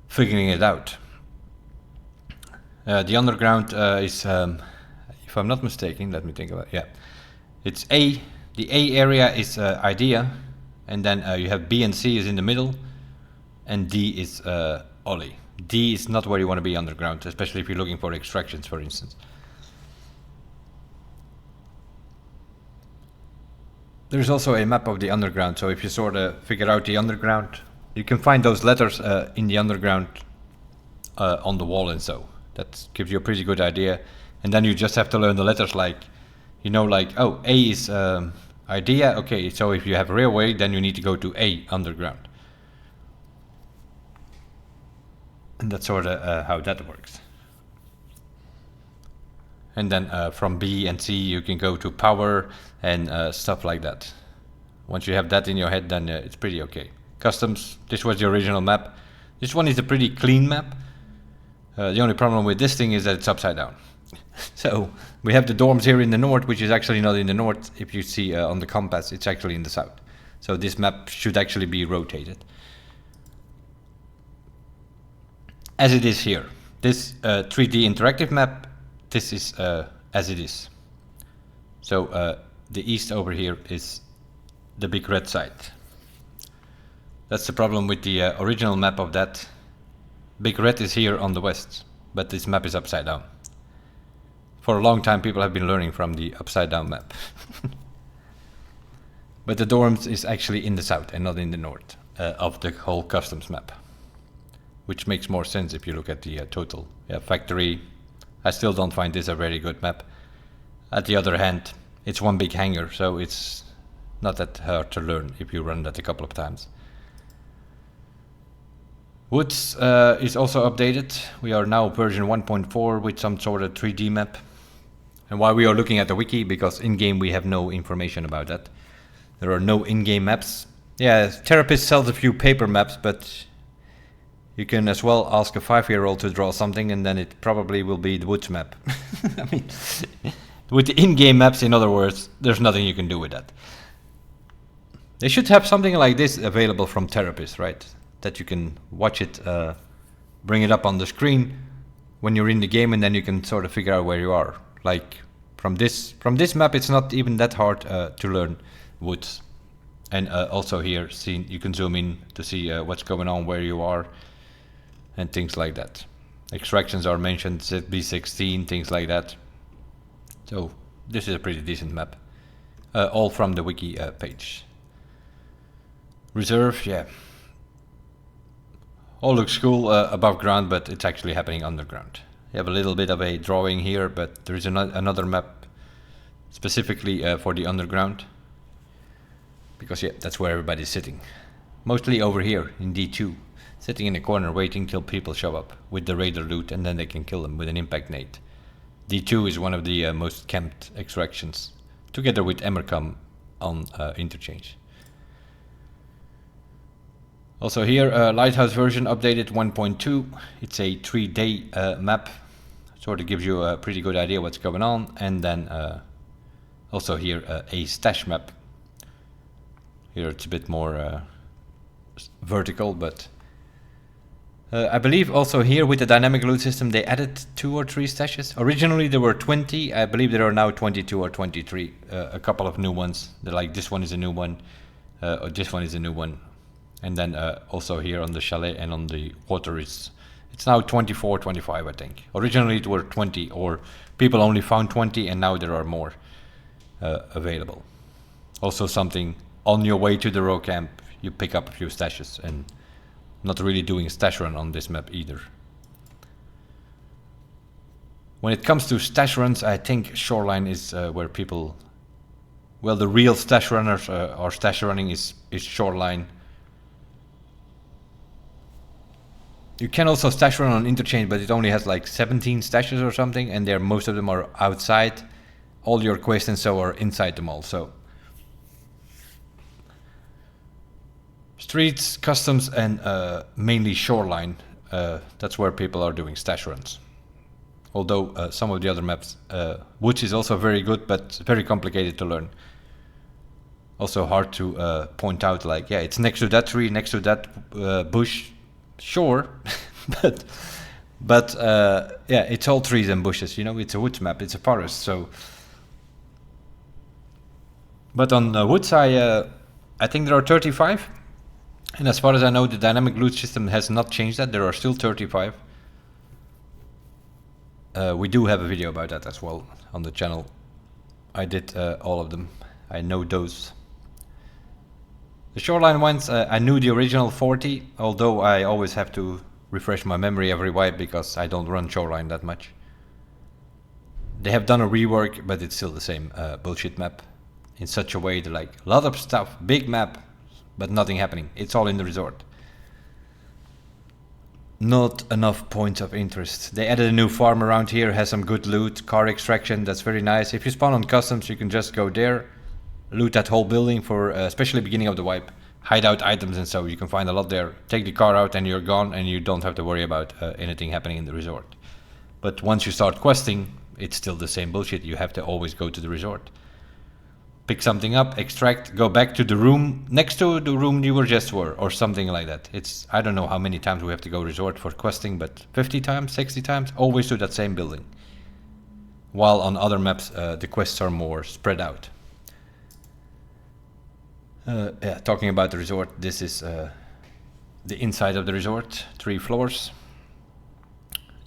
figuring it out. The underground is, if I'm not mistaken, let me think about it. It's A. The A area is idea, and then you have B and C is in the middle, and D is Ollie. D is not where you want to be underground, especially if you're looking for extractions, for instance. There's also a map of the underground, so if you sort of figure out the underground, you can find those letters in the underground on the wall, and so that gives you a pretty good idea. And then you just have to learn the letters, like, you know, like, oh, A is idea. Okay, so if you have railway, then you need to go to A underground. And that's sort of how that works. And then from B and C you can go to power and stuff like that. Once you have that in your head, then it's pretty okay. Customs, this was the original map. This one is a pretty clean map. The only problem with this thing is that it's upside down. So we have the dorms here in the north, which is actually not in the north. If you see on the compass, it's actually in the south. So this map should actually be rotated, as it is here. This 3D interactive map, this is as it is. So the east over here is the big red site. That's the problem with the original map of that. Big red is here on the west, but this map is upside down. For a long time people have been learning from the upside down map. But the dorms is actually in the south and not in the north of the whole customs map. Which makes more sense if you look at the total. Yeah, factory, I still don't find this a very good map. At the other hand, it's one big hangar, so it's not that hard to learn if you run that a couple of times. Woods is also updated. We are now version 1.4 with some sort of 3D map. And why we are looking at the wiki, because in-game we have no information about that. There are no in-game maps. Yeah, Therapist sells a few paper maps, but you can as well ask a 5-year-old to draw something and then it probably will be the Woods map. I mean, with the in-game maps, in other words, there's nothing you can do with that. They should have something like this available from Therapist, right? That you can watch it, bring it up on the screen when you're in the game, and then you can sort of figure out where you are. Like from this map, it's not even that hard to learn Woods. And also here, you can zoom in to see what's going on, where you are, and things like that. Extractions are mentioned, ZB16, things like that. So this is a pretty decent map. All from the wiki page. Reserve, yeah. All looks cool above ground, but it's actually happening underground. You have a little bit of a drawing here, but there is another map specifically for the underground. Because yeah, that's where everybody's sitting. Mostly over here in D2. Sitting in a corner waiting till people show up with the raider loot, and then they can kill them with an impact nade. D2 is one of the most camped extractions, together with Emercom on interchange. Also here, Lighthouse version updated 1.2. It's a 3-day map. Sort of gives you a pretty good idea what's going on. And then also here a stash map. Here it's a bit more vertical, but I believe also here with the dynamic loot system they added 2 or 3 stashes. Originally there were 20. I believe there are now 22 or 23. A couple of new ones. They're like this one is a new one, or this one is a new one. And then also here on the chalet and on the water it's now 24, 25 I think. Originally it were 20, or people only found 20, and now there are more available. Also something on your way to the row camp, you pick up a few stashes, and not really doing stash run on this map either. When it comes to stash runs, I think Shoreline is where people, well, the real stash runners or stash running is Shoreline. You can also stash run on interchange, but it only has like 17 stashes or something, and most of them are outside. All your quests and so are inside the mall. So streets, customs, and mainly Shoreline. That's where people are doing stash runs. Although some of the other maps, Woods is also very good, but very complicated to learn. Also hard to point out, like, yeah, it's next to that tree, next to that bush. Sure, but yeah, it's all trees and bushes. You know, it's a Woods map. It's a forest. So, but on Woods, I think there are 35, and as far as I know, the dynamic loot system has not changed that. There are still 35. We do have a video about that as well on the channel. I did all of them. I know those. The Shoreline ones, I knew the original 40, although I always have to refresh my memory every wipe because I don't run Shoreline that much. They have done a rework, but it's still the same bullshit map. In such a way that, like, a lot of stuff, big map, but nothing happening. It's all in the resort. Not enough points of interest. They added a new farm around here, has some good loot, car extraction, that's very nice. If you spawn on customs, you can just go there, loot that whole building for especially beginning of the wipe, hide out items and so you can find a lot there. Take the car out and you're gone, and you don't have to worry about anything happening in the resort. But once you start questing, it's still the same bullshit. You have to always go to the resort. pick something up, extract, go back to the room next to the room you were, or something like that. It's, I don't know how many times we have to go resort for questing, but 50 times, 60 times, always to that same building. While on other maps, the quests are more spread out. Yeah, talking about the resort, this is the inside of the resort, 3 floors,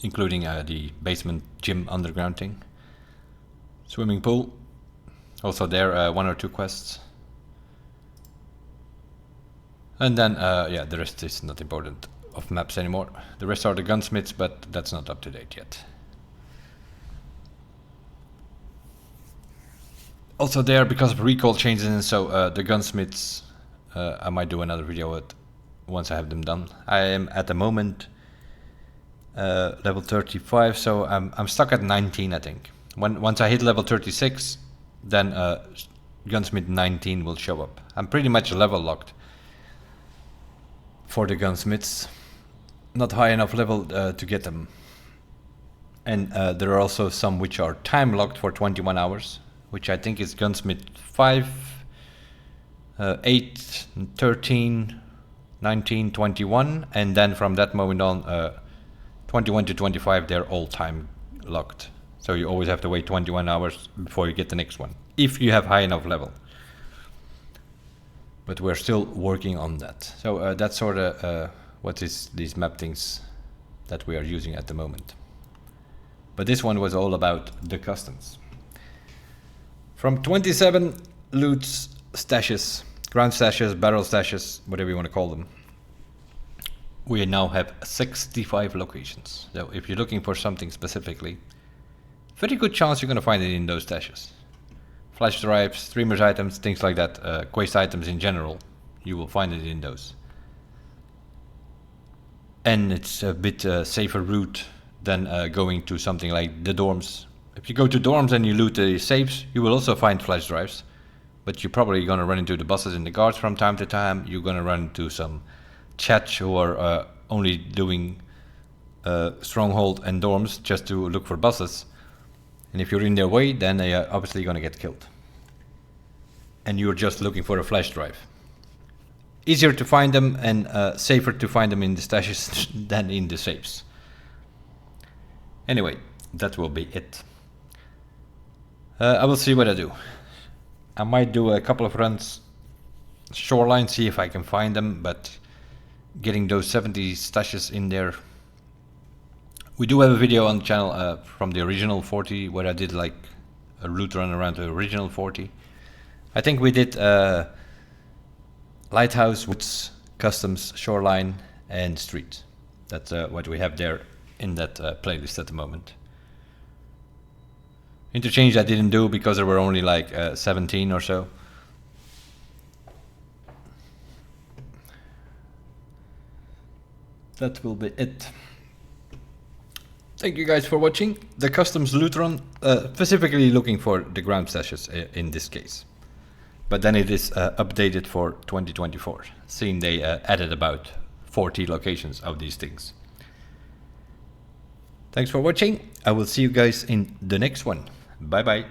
including the basement gym underground thing. Swimming pool. Also there, 1 or 2 quests. And then, yeah, the rest is not important of maps anymore. The rest are the gunsmiths, but that's not up to date yet. Also there, because of recall changes and so, the gunsmiths, I might do another video with once I have them done. I am at the moment level 35, so I'm stuck at 19, I think. Once I hit level 36, then gunsmith 19 will show up. I'm pretty much level locked for the gunsmiths. Not high enough level to get them. And there are also some which are time locked for 21 hours, which I think is gunsmith 5, 8, 13, 19, 21, and then from that moment on 21 to 25 they're all time locked. So you always have to wait 21 hours before you get the next one, if you have high enough level. But we're still working on that. So that's sort of what is these map things that we are using at the moment. But this one was all about the customs. From 27 loots, stashes, ground stashes, barrel stashes, whatever you want to call them, we now have 65 locations. So if you're looking for something specifically, very good chance you're going to find it in those stashes. Flash drives, streamers items, things like that, quest items in general, you will find it in those. And it's a bit safer route than going to something like the dorms. If you go to dorms and you loot the safes, you will also find flash drives. But you're probably going to run into the bosses and the guards from time to time. You're going to run into some chats who are only doing stronghold and dorms just to look for bosses. And if you're in their way, then they are obviously going to get killed. And you're just looking for a flash drive. Easier to find them and safer to find them in the stashes than in the safes. Anyway, that will be it. I will see what I do. I might do a couple of runs shoreline, see if I can find them, but getting those 70 stashes in there. We do have a video on the channel from the original 40 where I did like a loot run around the original 40. I think we did lighthouse, woods, customs, shoreline and street. That's what we have there in that playlist at the moment. Interchange I didn't do because there were only like 17 or so. That will be it. Thank you guys for watching. The customs loot run, specifically looking for the ground stashes in this case. But then it is updated for 2024, seeing they added about 40 locations of these things. Thanks for watching. I will see you guys in the next one. Bye bye.